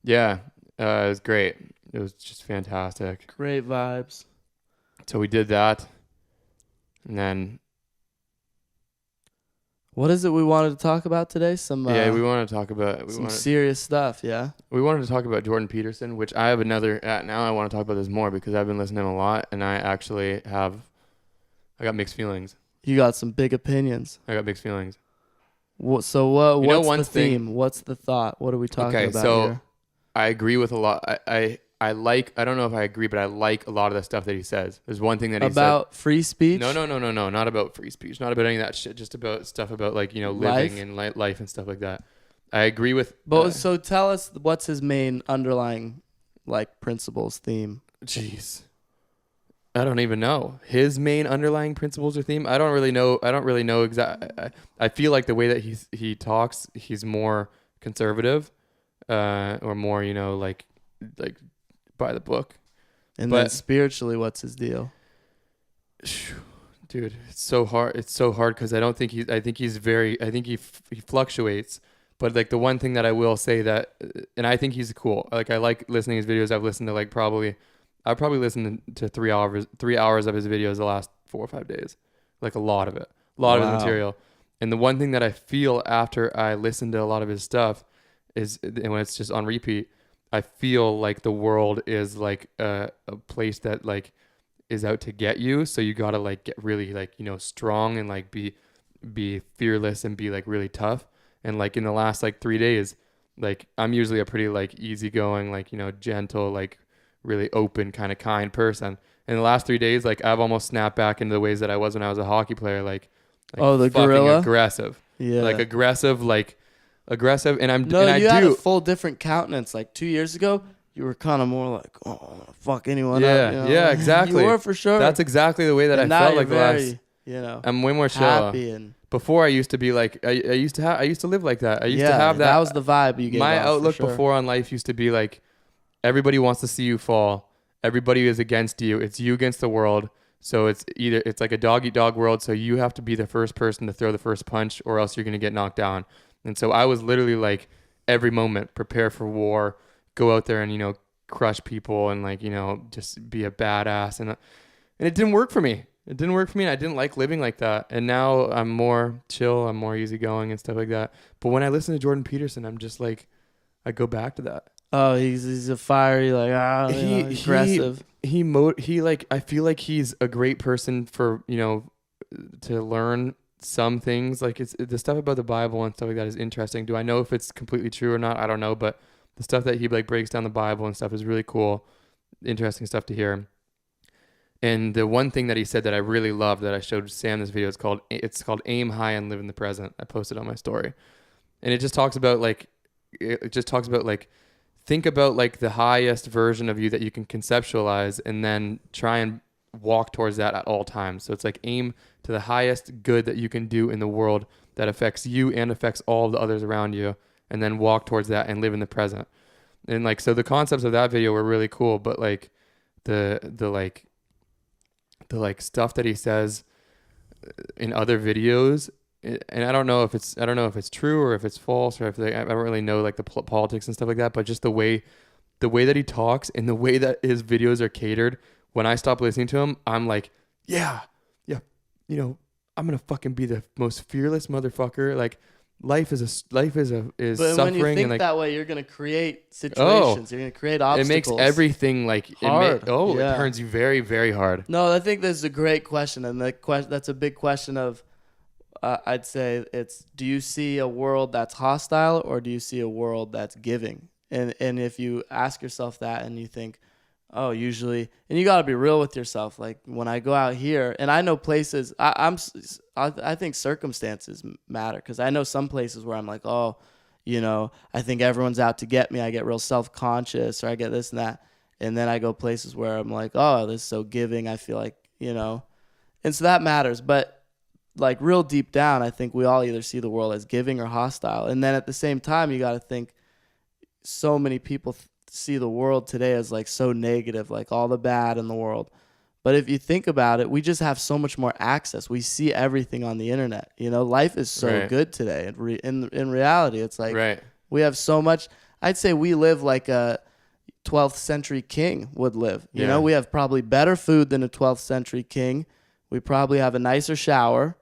Yeah, it was great. It was just fantastic. Great vibes. So we did that, and then What is it we wanted to talk about today? Some we want to talk about serious stuff. Yeah. We wanted to talk about Jordan Peterson, which I have another. Now I want to talk about this more because I've been listening to him a lot, and I got mixed feelings. You got some big opinions. I got mixed feelings. What's the theme? What's the thought? What are we talking about here? I agree with a lot. I don't know if I agree, but I like a lot of the stuff that he says. There's one thing that he said about free speech. No, not about free speech, not about any of that shit. Just about stuff about like living and life and stuff like that. I agree with. But so tell us, what's his main underlying like principles, theme? Jeez, I don't even know his main underlying principles or theme. I don't really know exactly. I feel like the way that he talks, he's more conservative, or more like by the book. And then spiritually, what's his deal? Dude, it's so hard. It's so hard because I think he fluctuates. But like the one thing that I will say that, and I think he's cool. Like I like listening to his videos. I've listened to I've probably listened to 3 hours of his videos the last 4 or 5 days. Like a lot of it, of his material. And the one thing that I feel after I listen to a lot of his stuff is, and when it's just on repeat, I feel like the world is like a place that like is out to get you. So you gotta like get really like, strong and like be fearless and be like really tough. And like in the last like 3 days, like I'm usually a pretty like easygoing, like, gentle, like really open kind of kind person. In the last 3 days, like I've almost snapped back into the ways that I was when I was a hockey player, like Oh, the fucking gorilla? aggressive. Yeah. Like aggressive. And No, and you I had do. a full different countenance. Like 2 years ago, you were kind of more like, oh, I wanna fuck anyone Yeah, up. yeah, exactly. You were for sure. That's exactly the way that and I now felt you're like the very, last. I'm way more chill. happy and Before I used to be like I used to live like that. I used to have that. That was the vibe you gave My off, outlook for sure. before on life used to be like everybody wants to see you fall. Everybody is against you. It's you against the world. So it's like a dog eat dog world. So you have to be the first person to throw the first punch, or else you're gonna get knocked down. And so I was literally like every moment prepare for war, go out there and crush people and like just be a badass. And it didn't work for me. It didn't work for me. And I didn't like living like that. And now I'm more chill. I'm more easygoing and stuff like that. But when I listen to Jordan Peterson, I'm just like, I go back to that. Oh, he's a fiery, like, aggressive. He like, I feel like he's a great person for, to learn some things. Like it's the stuff about the Bible and stuff like that is interesting. Do I know if it's completely true or not? I don't know. But the stuff that he like breaks down the Bible and stuff is really cool. Interesting stuff to hear. And the one thing that he said that I really loved that I showed Sam this video, it's called Aim High and Live in the Present. I posted on my story. And it just talks about like think about like the highest version of you that you can conceptualize and then try and walk towards that at all times. So it's like aim to the highest good that you can do in the world that affects you and affects all the others around you, and then walk towards that and live in the present. And like, so the concepts of that video were really cool, but like the stuff that he says in other videos, and I don't know if it's true or if it's false, or if I don't really know like the politics and stuff like that, but just the way that he talks and the way that his videos are catered, when I stop listening to him, I'm like, yeah, I'm gonna fucking be the most fearless motherfucker. Like life is But suffering, when you think and like that way, you're gonna create situations. You're gonna create obstacles. it makes everything like hard. It turns you very, very hard. No, I think this is a great question, and that's a big question of. I'd say it's, do you see a world that's hostile or do you see a world that's giving? And if you ask yourself that and you think, oh, usually, and you got to be real with yourself. Like when I go out here, and I know places, I think circumstances matter, because I know some places where I'm like, oh, I think everyone's out to get me. I get real self-conscious, or I get this and that. And then I go places where I'm like, oh, this is so giving. I feel like, and so that matters. But like real deep down, I think we all either see the world as giving or hostile. And then at the same time, you got to think so many people see the world today as like so negative, like all the bad in the world. But if you think about it, we just have so much more access. We see everything on the internet. Life is so good today. In reality, it's like we have so much. I'd say we live like a 12th century king would live. We have probably better food than a 12th century king. We probably have a nicer shower.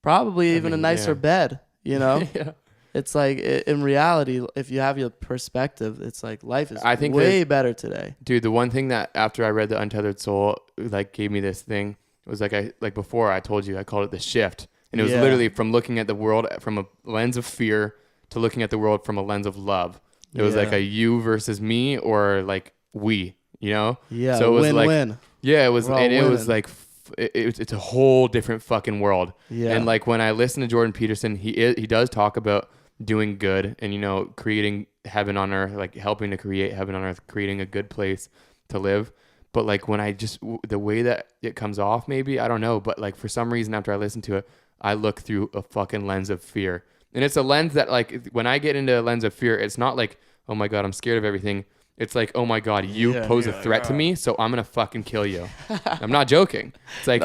Probably even a nicer bed, Yeah. It's like in reality, if you have your perspective, it's like life is way better today. Dude, the one thing that after I read The Untethered Soul, like gave me this thing was like before I told you, I called it the shift. And it was literally from looking at the world from a lens of fear to looking at the world from a lens of love. It was like a you versus me, or like we, Yeah. So it was win-win. Yeah, it was, and it was like, it's a whole different fucking world. Yeah. And like when I listen to Jordan Peterson, he does talk about doing good and creating heaven on earth, like helping to create heaven on earth, creating a good place to live. But like when the way that it comes off, maybe I don't know, but like for some reason after I listen to it, I look through a fucking lens of fear. And it's a lens that like when I get into a lens of fear, it's not like, oh my God, I'm scared of everything. It's like, oh my God, you pose a threat to me, so I'm gonna fucking kill you. I'm not joking. It's like,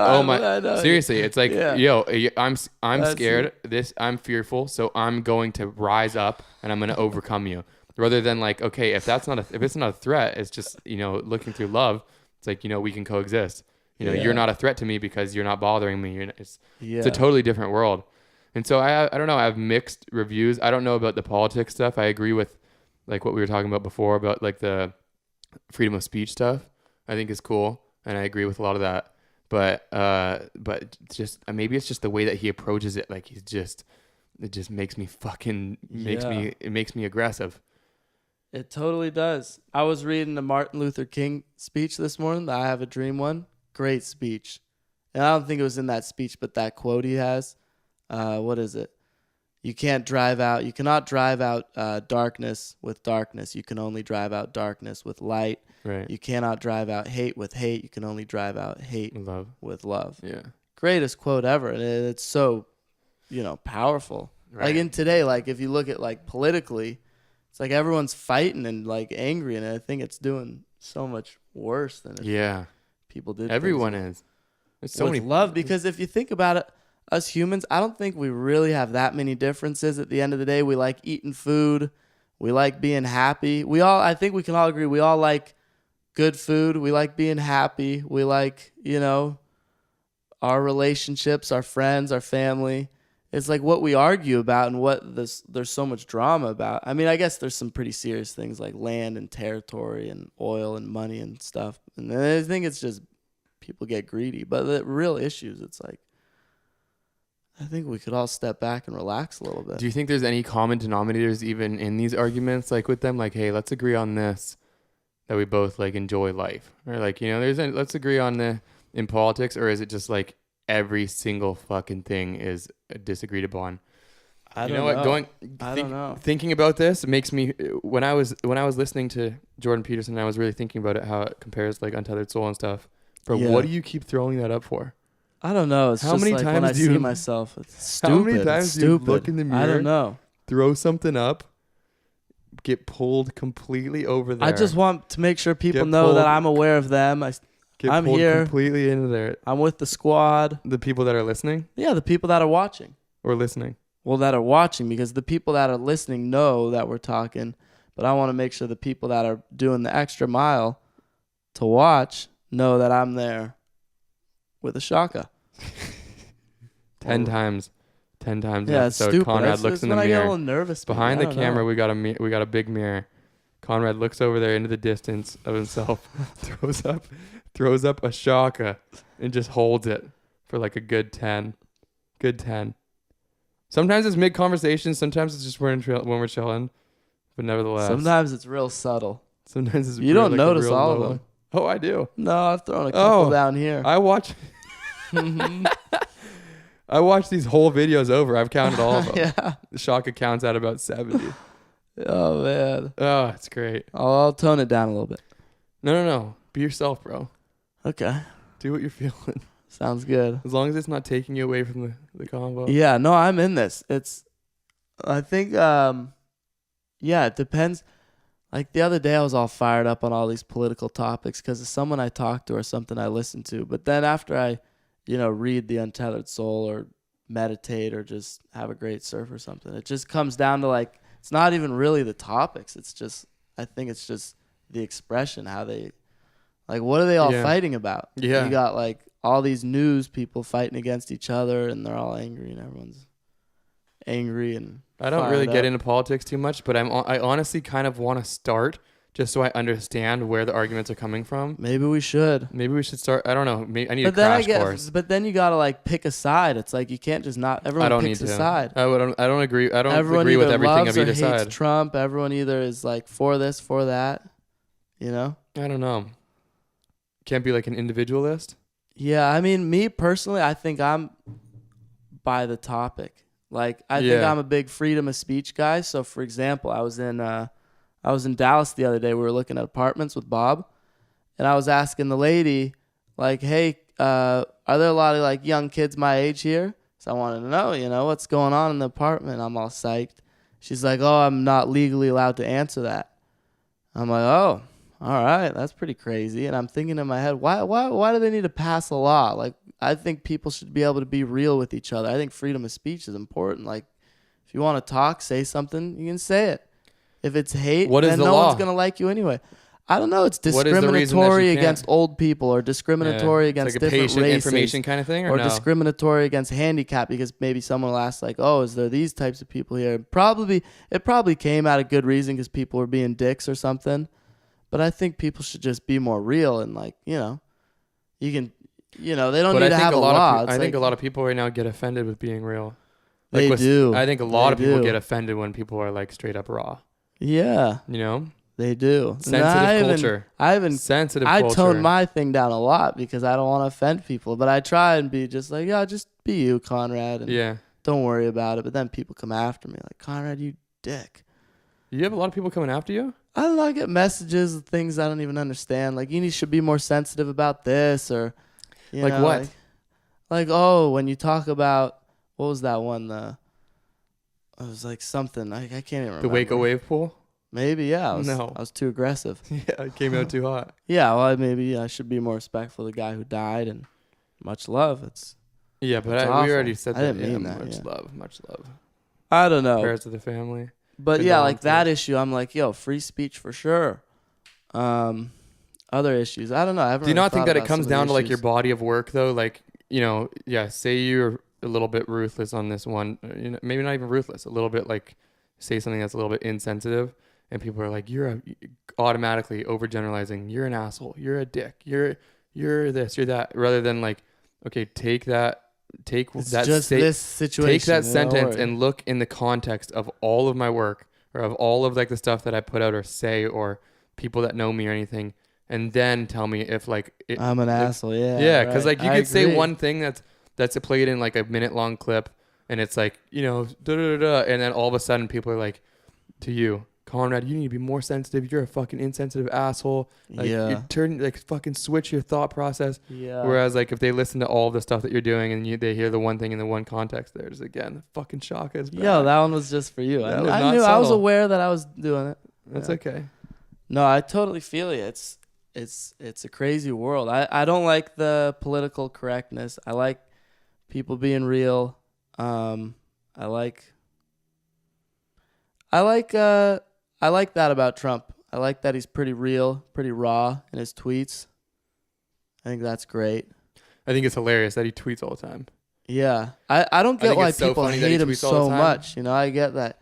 seriously. It's like, yo, I'm scared. I'm fearful, so I'm going to rise up and I'm gonna overcome you. Rather than like, okay, if it's not a threat, it's just looking through love. It's like we can coexist. You're not a threat to me because you're not bothering me. It's a totally different world. And so I don't know. I have mixed reviews. I don't know about the politics stuff. I agree with like what we were talking about before about like the freedom of speech stuff, I think is cool, and I agree with a lot of that. But just maybe it's just the way that he approaches it. Like it just makes me it makes me aggressive. It totally does. I was reading the Martin Luther King speech this morning, the I Have a Dream one. Great speech. And I don't think it was in that speech, but that quote he has. What is it? You cannot drive out darkness with darkness. You can only drive out darkness with light. Right. You cannot drive out hate with hate. You can only drive out hate with love. Yeah. Greatest quote ever. And it's so, powerful. Right. Like in today, like if you look at like politically, it's like everyone's fighting and like angry, and I think it's doing so much worse than if people did. Everyone is. There's so with many love, because if you think about it, us humans, I don't think we really have that many differences. At the end of the day, we like eating food, we like being happy. I think we can all agree, we all like good food. We like being happy. We like, our relationships, our friends, our family. It's like what we argue about and there's so much drama about. I mean, I guess there's some pretty serious things like land and territory and oil and money and stuff. And I think it's just people get greedy. But the real issues, it's like, I think we could all step back and relax a little bit. Do you think there's any common denominators even in these arguments, like with them? Like, hey, let's agree on this, that we both like enjoy life, or like, let's agree on in politics, or is it just like every single fucking thing is disagreed upon? I don't know. Thinking about this, it makes me, when I was listening to Jordan Peterson, I was really thinking about it, how it compares like Untethered Soul and stuff. But what do you keep throwing that up for? I don't know. It's how just many like times when I do you see myself, it's stupid. How many times do you look in the mirror? I don't know. Throw something up, get pulled completely over there. I just want to make sure people know that I'm aware of them. I'm here completely into there. I'm with the squad. The people that are listening? Yeah, the people that are watching. Or listening? Well, that are watching, because the people that are listening know that we're talking. But I want to make sure the people that are doing the extra mile to watch know that I'm there with a shaka. 10 times. 10 times. Yeah, it's stupid. Conrad looks in the mirror. I get a little nervous. Behind the camera, we got a big mirror. Conrad looks over there into the distance of himself, throws up a shaka, and just holds it for like a good 10. Good 10. Sometimes it's mid-conversation. Sometimes it's just when we're chilling. But nevertheless. Sometimes it's real subtle. Sometimes it's you don't notice all of them. Oh, I do. No, I've thrown a couple down here. I watch... I watched these whole videos over. I've counted all of them. Yeah. The shaka counts at about 70. Oh, man. Oh, it's great. I'll tone it down a little bit. No. Be yourself, bro. Okay. Do what you're feeling. Sounds good. As long as it's not taking you away from the convo. Yeah, no, I'm in this. I think, it depends. Like the other day, I was all fired up on all these political topics because of someone I talked to or something I listened to. But then after I, read The Untethered Soul or meditate or just have a great surf or something, it just comes down to like, it's not even really the topics. It's just, I think it's just the expression, how they, like, what are they all fighting about? Yeah. You got like all these news people fighting against each other and they're all angry and everyone's angry and I don't really get into politics too much, but I honestly kind of want to start just so I understand where the arguments are coming from. Maybe we should start. I don't know. I need a crash course. But then you gotta like pick a side. It's like you can't just not. Everyone picks a side. I don't agree. I don't everyone agree with everything of either side. Hates Trump. Everyone either is like for this, for that. I don't know. Can't be like an individualist. Yeah, I mean, me personally, I think I'm by the topic. Like, I think I'm a big freedom of speech guy. So, for example, I was in Dallas the other day. We were looking at apartments with Bob, and I was asking the lady, like, "Hey, are there a lot of like young kids my age here?" So I wanted to know, what's going on in the apartment. I'm all psyched. She's like, "Oh, I'm not legally allowed to answer that." I'm like, "Oh, all right, that's pretty crazy." And I'm thinking in my head, why do they need to pass a law? Like, I think people should be able to be real with each other. I think freedom of speech is important. Like, if you want to talk, say something, you can say it. If it's hate, then no one's going to like you anyway. I don't know. It's What is the reason that she discriminatory can't? against old people, or discriminatory It's against like a different patient races, information kind of thing, or no? discriminatory against handicap, because maybe someone will ask like, "Oh, is there these types of people here?" It probably came out of good reason because people were being dicks or something. But I think people should just be more real and like, you know, you can, you know, they don't need to have a law. I think a lot of people right now get offended with being real. They do. I think a lot of people do. get offended when people are like straight up raw. Yeah, You know, they do. sensitive culture. Sensitive I culture. tone my thing down a lot because I don't want to offend people, but I try and be just like, yeah, just be you, Conrad, and Yeah. don't worry about it. But then people come after me like, Conrad, you dick. You have a lot of people coming after you? I don't know. I get messages of things I don't even understand. Like, you should be more sensitive about this, or you like know, what? Like, oh, when you talk about, what was that one? It was like something. I can't even remember. The Waco wave pool? Maybe, yeah. No. I was too aggressive. Yeah, it came out too hot. Yeah, well, maybe I should be more respectful of the guy who died, and much love. Yeah, but It's we awful. already said I that. didn't mean that, Much yeah. love, much love. I don't know. Prayers to the family. But yeah, like that Condolences. issue, I'm like, yo, free speech for sure. Other issues, I don't know. I haven't Do you really not think thought that it about comes some of the down to like your issues. body of work though? Like, you know, yeah, say you're a little bit ruthless on this one, you know, maybe not even ruthless, a little bit like say something that's a little bit insensitive, and people are like, automatically overgeneralizing. You're an asshole. You're a dick. You're this. You're that. Rather than like, okay, take It's that just this situation. take that don't sentence worry. and look in the context of all of my work or of all of like the stuff that I put out or say or people that know me or anything, and then tell me if like I'm an asshole. Yeah. yeah, because right. like you I could say agree. one thing that's played in like a minute long clip, and it's like, you know, da da da da, and then all of a sudden people are like, to you, Conrad, you need to be more sensitive. You're a fucking insensitive asshole. Like, Yeah. you turn like fucking switch your thought process. Yeah. Whereas like if they listen to all the stuff that you're doing and they hear the one thing in the one context, there's again the fucking shock is back. Yo, that one was just for you. That I was knew. not I was subtle. aware that I was doing it. That's Yeah. okay. No, I totally feel you. It's a crazy world. I don't like the political correctness. I like people being real. I like that about Trump. I like that he's pretty real, pretty raw in his tweets. I think that's great. I think it's hilarious that he tweets all the time. Yeah. I don't get think why it's so people funny that he hate him tweets all the so time. much. You know, I get that.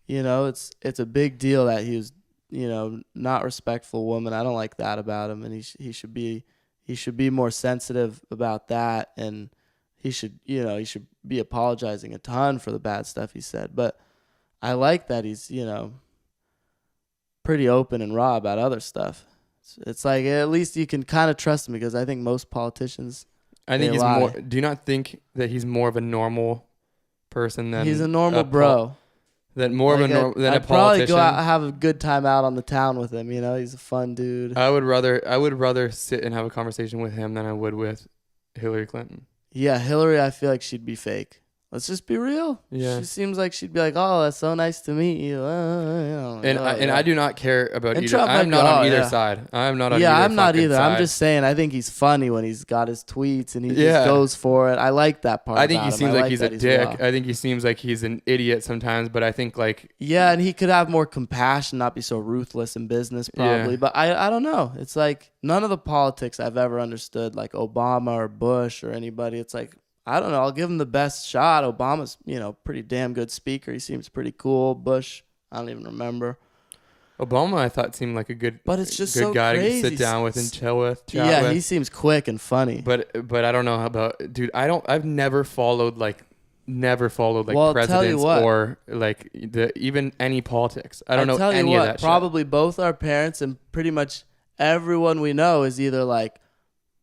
You know, it's a big deal that he was, you know, not respectful woman. I don't like that about him, and he should be more sensitive about that, and he should be apologizing a ton for the bad stuff he said. But I like that he's, you know, pretty open and raw about other stuff. It's like at least you can kind of trust him, because I think most politicians, I think they he's lie. more. Do you not think that he's more of a normal person than he's a normal bro. Than more Like, of a than a I'd probably politician? go out and have a good time out on the town with him. You know, he's a fun dude. I would rather sit and have a conversation with him than I would with Hillary Clinton. Yeah, Hillary, I feel like she'd be fake. Let's just be real. Yeah. She seems like she'd be like, "Oh, that's so nice to meet you." I do not care about And either. Trump I'm might not go, on "Oh, either yeah." side. I'm not on Yeah, either I'm not fucking either. side. I'm just saying, I think he's funny when he's got his tweets and he Yeah. just goes for it. I like that part. I think he about him. seems I like he's a that dick. raw. I think he seems like he's an idiot sometimes, but I think like Yeah, and he could have more compassion, not be so ruthless in business, probably. Yeah. But I don't know. It's like none of the politics I've ever understood, like Obama or Bush or anybody. It's like, I don't know. I'll give him the best shot. Obama's, you know, pretty damn good speaker. He seems pretty cool. Bush, I don't even remember. Obama, I thought seemed like a good, But it's just good so guy crazy. to sit down with and chill with. Chat Yeah, with. he seems quick and funny. But I don't know how about dude. I've never followed like Well, I'll tell you presidents what. or like even any politics. I don't know tell you any what, of that probably both our parents and pretty much everyone we know is either like,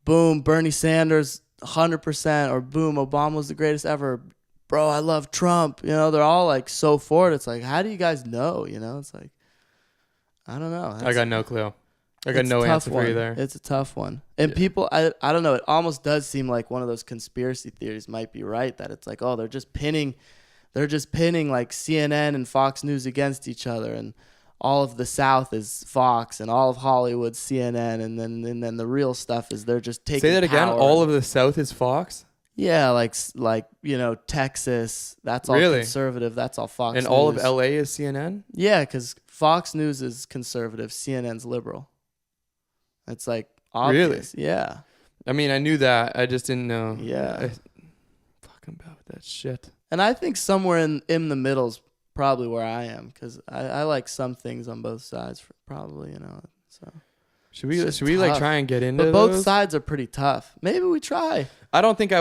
boom, Bernie Sanders 100%, or boom, Obama was the greatest ever. Bro, I love Trump. You know, they're all like so for it. It's like, how do you guys know? You know, it's like, I don't know. shit. I got no clue. I got It's no a tough answer for one. you there. It's a tough one. And Yeah. people, I don't know. It almost does seem like one of those conspiracy theories might be right, that it's like, oh, they're just pinning like CNN and Fox News against each other, and all of the South is Fox and all of Hollywood CNN, and then the real stuff is they're just taking Say that again. power. All of the South is Fox, Yeah, like you know, Texas, that's all Really? conservative. That's all Fox and News. all of LA is CNN. Yeah, because Fox News is conservative, CNN's liberal. It's like obvious. Really? Yeah. I mean, I knew that. I just didn't know. Yeah. Fucking about that shit. And I think somewhere in the middle is probably where I am, because I like some things on both sides, probably, So Should we just like tough. try and get into But both those? sides are pretty tough. Maybe we try. I don't think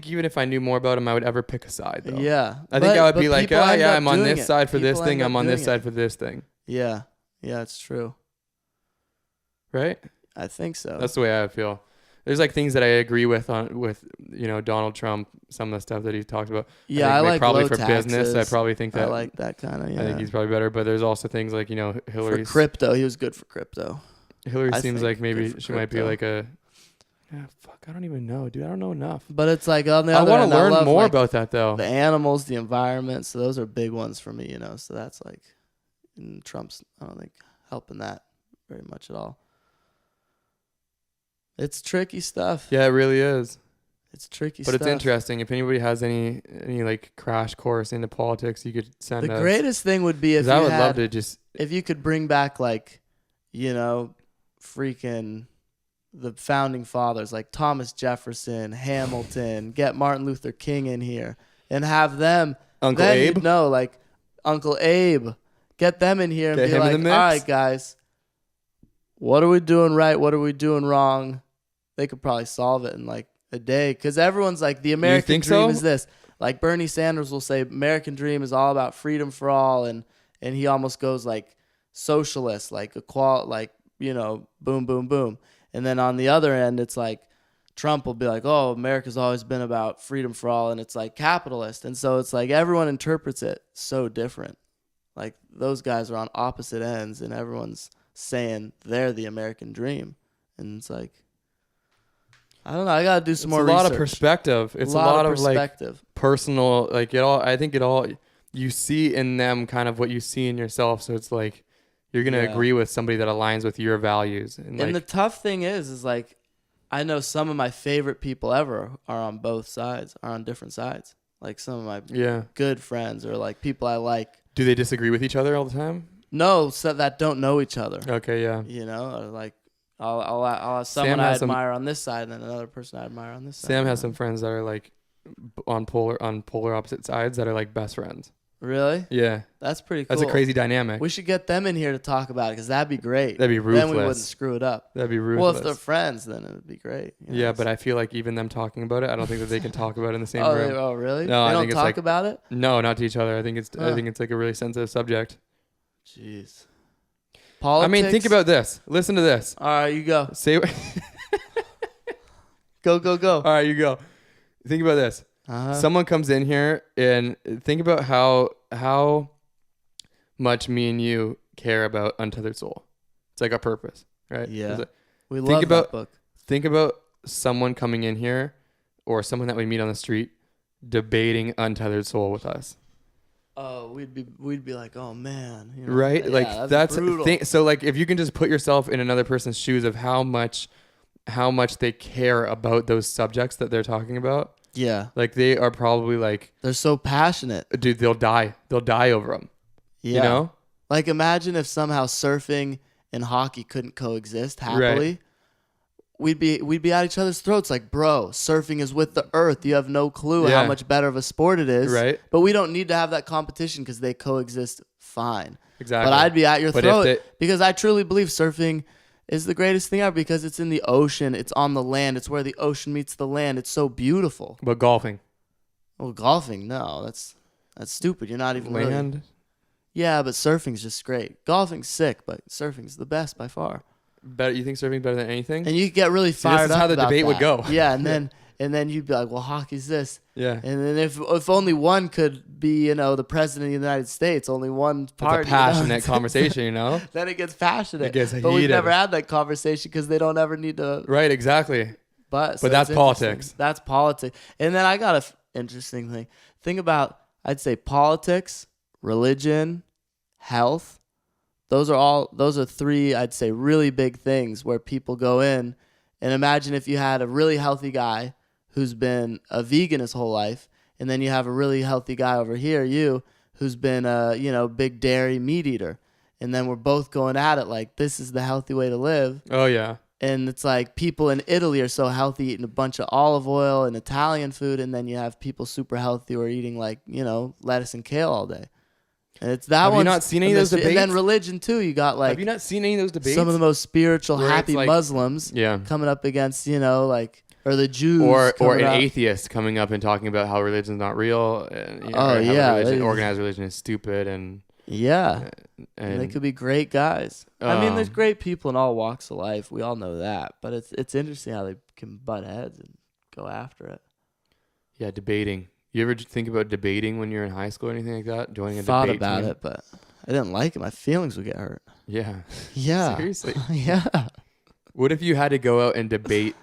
even if I knew more about him, I would ever pick a side though. Yeah. I think I would be like, people end up I'm on doing this it. side for this People thing. end I'm up on this doing side it. for this thing. Yeah. Yeah, it's true. Right? I think so. That's the way I feel. There's like things that I agree with Donald Trump, some of the stuff that he talked about. Yeah, I I think like probably low for business. I taxes. probably think that I like that kind of, yeah. I think he's probably better, but there's also things like, For Hillary crypto, he was good for crypto. Seems think like maybe good for she might be crypto. like a I don't even know, dude. I don't know enough. But it's like on the I other want end, to learn love, more like, about that though. the animals, the environment. So those are big ones for me, So that's like, and Trump's, I don't think, helping that very much at all. It's tricky stuff. Yeah, it really is. It's tricky But stuff. it's interesting. If anybody has any like crash course into politics, you could send The us. greatest thing would be if 'Cause you I would had, love to just. if you could bring back, like, freaking the founding fathers, like Thomas Jefferson, Hamilton, get Martin Luther King in here and have them. Uncle then Abe? you'd know, like Uncle Abe, get them in here and Get be him in like, the mix? all right, guys, what are we doing right? What are we doing wrong? They could probably solve it in like a day, because everyone's like, the American think dream so? is this. Like Bernie Sanders will say, American dream is all about freedom for all, and he almost goes like socialist, like boom, boom, boom. And then on the other end, it's like Trump will be like, oh, America's always been about freedom for all, and it's like capitalist. And so it's like everyone interprets it so different. Like those guys are on opposite ends, and everyone's saying they're the American dream. And it's like, I don't know. I got to do some more It's a lot research. of perspective. It's a lot of like perspective. personal, like I think it all, you see in them kind of what you see in yourself. So it's like, you're going to Yeah. agree with somebody that aligns with your values. And like, And the tough thing is like, I know some of my favorite people ever are on both sides, are on different sides. Like some of my yeah. good friends or like people I like. Do they disagree with each other all the time? No, so that don't know each other. Okay. Yeah. Or like I'll have someone I admire on this side and then another person I admire on this side. Sam has some friends that are like on polar opposite sides that are like best friends. Really? Yeah. That's pretty cool. That's a crazy dynamic. We should get them in here to talk about it, because that'd be great. That'd be ruthless. Then we wouldn't screw it up. That'd be ruthless. Well, if they're friends, then it would be great. Yeah, but I feel like even them talking about it, I don't think that they can talk about it in the same oh, room. oh, really? No, I they don't think it's talk like- about it? No, not to each other. I think it's Huh. like a really sensitive subject. Jeez. Politics? I mean, think about this. Listen to this. All right, you go. Say Go, go, go. All right, you go. Think about this. Uh-huh. Someone comes in here and think about how much me and you care about Untethered Soul. It's like a purpose, right? Yeah. It's like- We think love about- that book. think about someone coming in here or someone that we meet on the street debating Untethered Soul with us. Oh, we'd be like, oh man, Right? Yeah, Like that's brutal. so like if you can just put yourself in another person's shoes of how much they care about those subjects that they're talking about, Yeah, like they are probably like, they're so passionate. dude, they'll die over them. Yeah, You know? like imagine if somehow surfing and hockey couldn't coexist happily. We'd be at each other's throats like, bro, surfing is with the earth. You have no clue Yeah. how much better of a sport it is. Right. But we don't need to have that competition because they coexist fine. Exactly. But I'd be at your But throat if because I truly believe surfing is the greatest thing ever, because it's in the ocean. It's on the land. It's where the ocean meets the land. It's so beautiful. But golfing. Well, golfing, no, that's stupid. You're not even really. Land. Yeah, but surfing's just great. Golfing's sick, but surfing's the best by far. Better, you think surfing better than anything? And you get really fired is up how the about debate would that. go. Yeah, and then you'd be like, well, hockey's this. Yeah. And then if only one could be, the president of the United States, only one party. It's a passionate conversation, Then it gets passionate. It gets but we've heated. never had that conversation because they don't ever need to. Right, exactly. But that's it's interesting. politics. That's politics. And then I got an interesting thing. Think about, I'd say politics, religion, health. Those are three, I'd say, really big things where people go in. And imagine if you had a really healthy guy who's been a vegan his whole life, and then you have a really healthy guy over here, who's been a big dairy meat eater. and then we're both going at it like this is the healthy way to live. Oh yeah. And it's like people in Italy are so healthy, eating a bunch of olive oil and Italian food, and then you have people super healthy who are eating like, lettuce and kale all day. And it's that one. Have you not seen any of those debates? And then religion too. You got like, have you not seen any of those debates? some of the most spiritual, where happy it's like, Muslims coming up against, or the Jews. Or an atheist coming up and talking about how religion's not real. And, organized religion is stupid. And and they could be great guys. I mean, there's great people in all walks of life. We all know that. But it's interesting how they can butt heads and go after it. Yeah, debating. You ever think about debating when you're in high school or anything like that? Joining a Thought debate about team? it, but I didn't like it. My feelings would get hurt. Yeah. Yeah. Seriously. Yeah. What if you had to go out and debate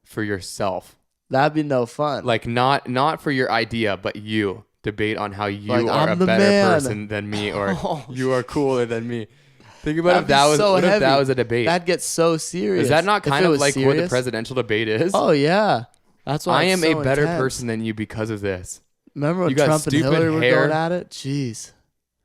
for yourself? That'd be no fun. Like not for your idea, but you debate on how you Like, are I'm a the better man. person than me, or you are cooler than me. Think about That'd if that be was so what if that heavy. was a debate. That'd get so serious. Is that not If kind it of was like what the serious? presidential debate is? Oh yeah, that's why I it's am so a better intense. person than you because of this. Remember when You got Trump and stupid Hillary were hair. going at it? Jeez,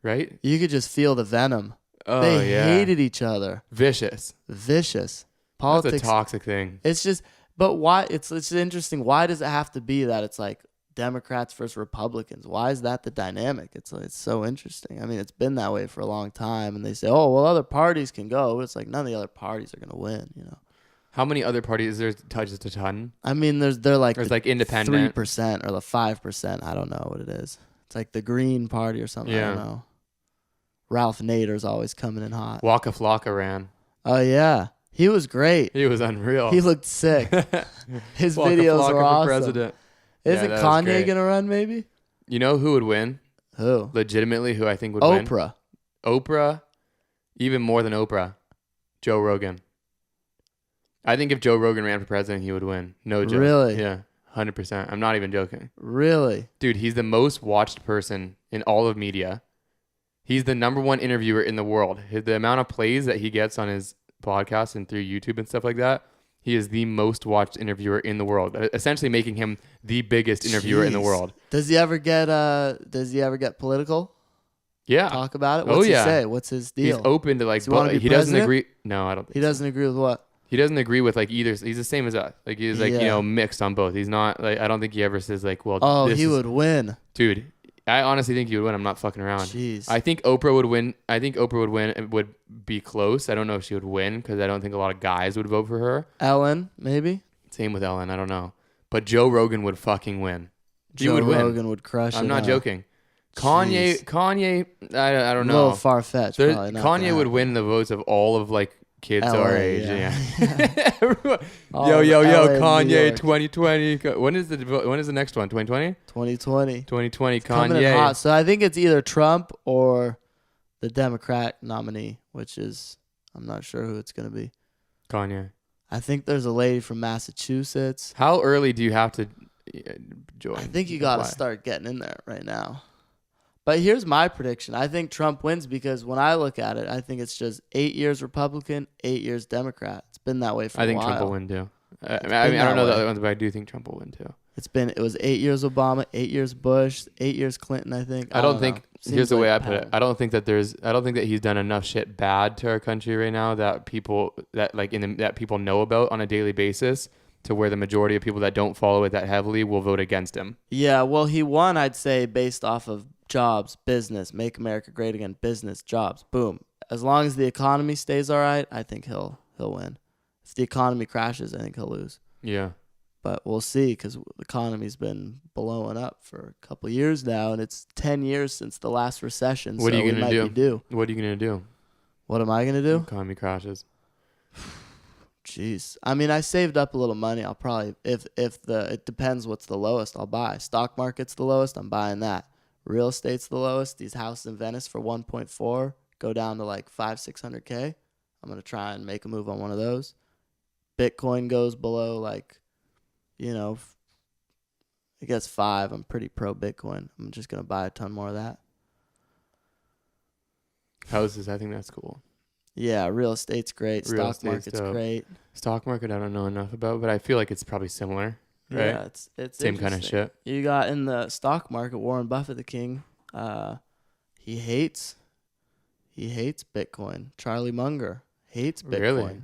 Right? you could just feel the venom. Oh They yeah. hated each other. Vicious. Vicious. That's Politics. a toxic thing. It's just, but why? It's interesting. Why does it have to be that it's like Democrats versus Republicans? Why is that the dynamic? It's so interesting. I mean, it's been that way for a long time, and they say, oh well, other parties can go. It's like none of the other parties are gonna win. How many other parties? There's just a ton. I mean, they're like There's like independent. 3% or the 5%. I don't know what it is. It's like the Green Party or something. Yeah. I don't know. Ralph Nader's always coming in hot. Waka Flocka ran. Oh yeah, he was great. He was unreal. He looked sick. His Waka videos Flocka were for awesome. president. Isn't that was Kanye great. gonna run? Maybe. You know who would win? Who? Legitimately, who I think would win? Oprah. Oprah. Even more than Oprah. Joe Rogan. I think if Joe Rogan ran for president, he would win. No joke. Really? Yeah. 100%. I'm not even joking. Really? Dude, he's the most watched person in all of media. He's the number one interviewer in the world. The amount of plays that he gets on his podcast and through YouTube and stuff like that, he is the most watched interviewer in the world, essentially making him the biggest interviewer in the Jeez. world. Does he ever get political? Yeah. Talk about it. Oh, What's yeah. he say? What's his deal? He's open to like, Does he wanna be he doesn't president? agree. No, I don't think He doesn't agree with what? He doesn't agree with like either. He's the same as us. Like he's like, Yeah. mixed on both. He's not like, I don't think he ever says like, well, Oh, this he is- would win. Dude, I honestly think he would win. I'm not fucking around. Jeez. I think Oprah would win. I think Oprah would win. It would be close. I don't know if she would win because I don't think a lot of guys would vote for her. Ellen, maybe. Same with Ellen. I don't know. But Joe Rogan would fucking win. He Joe would win. Rogan would crush it. I'm not huh? joking. Kanye, I don't A know. little far fetched. Kanye would win the votes of all of like kids LA, our age. yeah. Yeah. Everyone- All yo, of yo, LA yo, and New Kanye York. 2020. When is the next one? 2020? 2020. 2020 Coming in hot. Kanye. So I think it's either Trump or the Democrat nominee, which is, I'm not sure who it's going to be. Kanye. I think there's a lady from Massachusetts. How early do you have to join? I think you got to Apply? start getting in there right now. But here's my prediction. I think Trump wins because when I look at it, I think it's just 8 years Republican, 8 years Democrat. It's been that way for I a think while. Trump will win too. I been mean, I that don't know the way. other ones, but I do think Trump will win too. It was 8 years Obama, 8 years Bush, 8 years Clinton, I think. I don't think. know. Here's Seems the way like I put it. pattern. I don't think that he's done enough shit bad to our country right now that people that people know about on a daily basis to where the majority of people that don't follow it that heavily will vote against him. Yeah, well, he won, I'd say, based off of jobs, business, make America great again, business, jobs, boom. As long as the economy stays all right, I think he'll win. If the economy crashes, I think he'll lose. Yeah. But we'll see because the economy's been blowing up for a couple years now, and it's 10 years since the last recession. What are you we gonna might do? be due. What are you gonna do? What am I going to do? Economy crashes. Jeez. I mean, I saved up a little money. I'll probably, it depends what's the lowest, I'll buy. Stock market's the lowest, I'm buying that. Real estate's the lowest. These houses in Venice for 1.4 go down to like 500-600K. I'm going to try and make a move on one of those. Bitcoin goes below like, I guess 5. I'm pretty pro Bitcoin. I'm just going to buy a ton more of that. Houses, I think that's cool. Yeah, real estate's great. Real Stock estate's market's dope. great. Stock market, I don't know enough about, but I feel like it's probably similar, right? Yeah, it's Same kind of interesting. shit. You got in the stock market Warren Buffett, the king. He He hates Bitcoin. Charlie Munger hates Bitcoin. Really?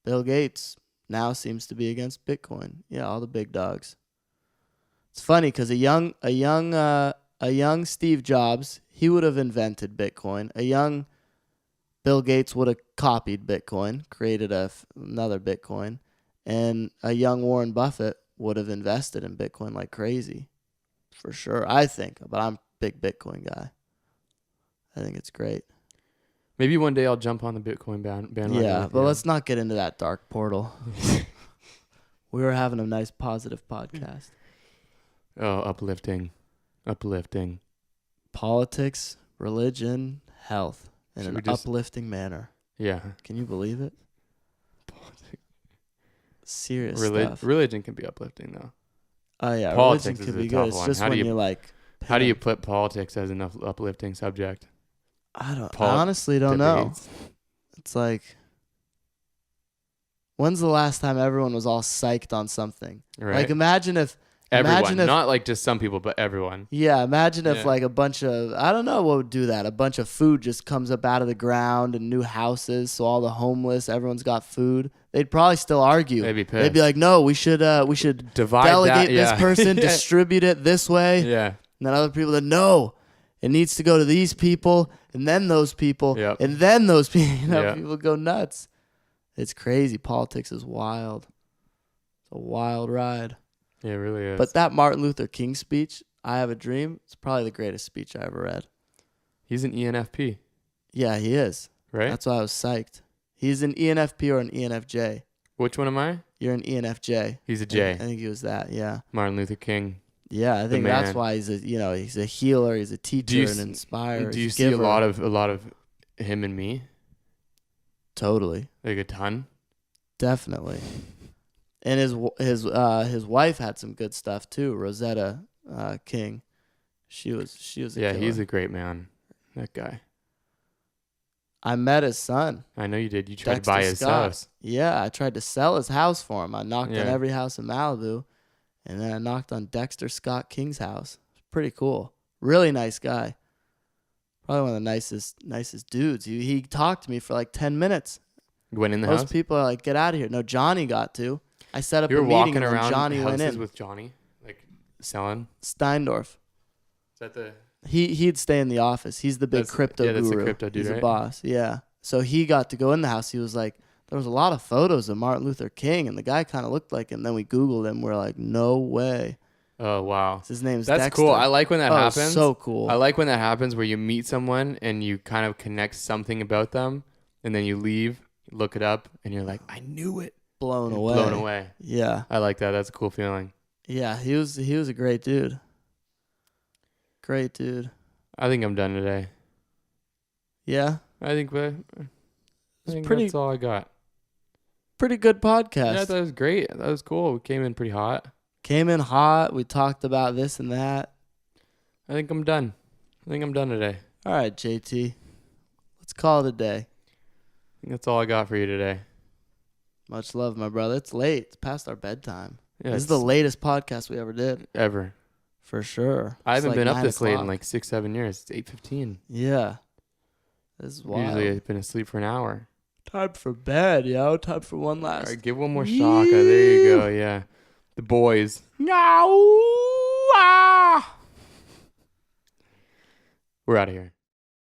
Bill Gates now seems to be against Bitcoin. Yeah, all the big dogs. It's funny because a young Steve Jobs, he would have invented Bitcoin. A young Bill Gates would have copied Bitcoin, created another Bitcoin, and a young Warren Buffett would have invested in Bitcoin like crazy, for sure. I think, but I'm a big Bitcoin guy. I think it's great. Maybe one day I'll jump on the Bitcoin bandwagon. Yeah, but let's not get into that dark portal. We were having a nice positive podcast. Oh, uplifting. Politics, religion, health in an uplifting manner. Yeah. Can you believe it? Serious stuff. Religion can be uplifting, though. Oh, yeah. Politics religion can is be a good. tough It's one. just when you're like... How do you put politics as an uplifting subject? I honestly don't know. It's like... When's the last time everyone was all psyched on something? Right. Like, imagine if... Everyone, not like just some people, but everyone. Yeah, imagine if like a bunch of, I don't know what would do that. A bunch of food just comes up out of the ground and new houses, so all the homeless, everyone's got food. They'd probably still argue. They'd be pissed. They'd be like, no, we should divide delegate that, this person, Yeah. distribute it this way. Yeah. And then other people that, no, it needs to go to these people, and then those people, and then those people. People go nuts. It's crazy. Politics is wild. It's a wild ride. Yeah, it really is. But that Martin Luther King speech, I Have a Dream, it's probably the greatest speech I ever read. He's an ENFP. Yeah, he is. Right? That's why I was psyched. He's an ENFP or an ENFJ. Which one am I? You're an ENFJ. He's a J. I think he was that, yeah. Martin Luther King. Yeah, I think that's why he's a healer, he's a teacher, and inspirer. Do you see a lot of him and me? Totally. Like a ton? Definitely. And his wife had some good stuff too, Rosetta King. She was a killer. He's a great man. That guy. I met his son. I know you did. You tried Dexter to buy his Scott. house. Yeah, I tried to sell his house for him. I knocked on every house in Malibu, and then I knocked on Dexter Scott King's house. Pretty cool. Really nice guy. Probably one of the nicest dudes. He talked to me for like 10 minutes. You went in the house? Most people are like, get out of here. No, Johnny got to. I set up you were a meeting walking and around Johnny went in. with Johnny, like selling. Steindorf. Is that the? He'd stay in the office. He's the big crypto guru. That's the crypto dude, He's right? a boss. Yeah. So he got to go in the house. He was like, there was a lot of photos of Martin Luther King, and the guy kind of looked like him. Then we Googled him. We're like, no way. Oh wow. His name's That's Dexter. cool. I like when that happens. So cool. I like when that happens where you meet someone and you kind of connect something about them, and then you leave, look it up, and you're like, I knew it. Blown away. Yeah. I like that. That's a cool feeling. Yeah, he was a great dude. Great dude. I think I'm done today. Yeah. I think pretty, that's all I got. Pretty good podcast. Yeah, that was great. That was cool. We came in pretty hot. Came in hot. We talked about this and that. I think I'm done. Today. All right, JT. Let's call it a day. I think that's all I got for you today. Much love, my brother. It's late. It's past our bedtime. Yeah, this is the latest podcast we ever did. Ever. For sure. I haven't been up this late in o'clock. like 6-7 years. It's 8:15. Yeah. This is wild. Usually I've been asleep for an hour. Time for bed, yo. Time for one last. All right, give one more shaka. There you go. Yeah. The boys. No. We're out of here.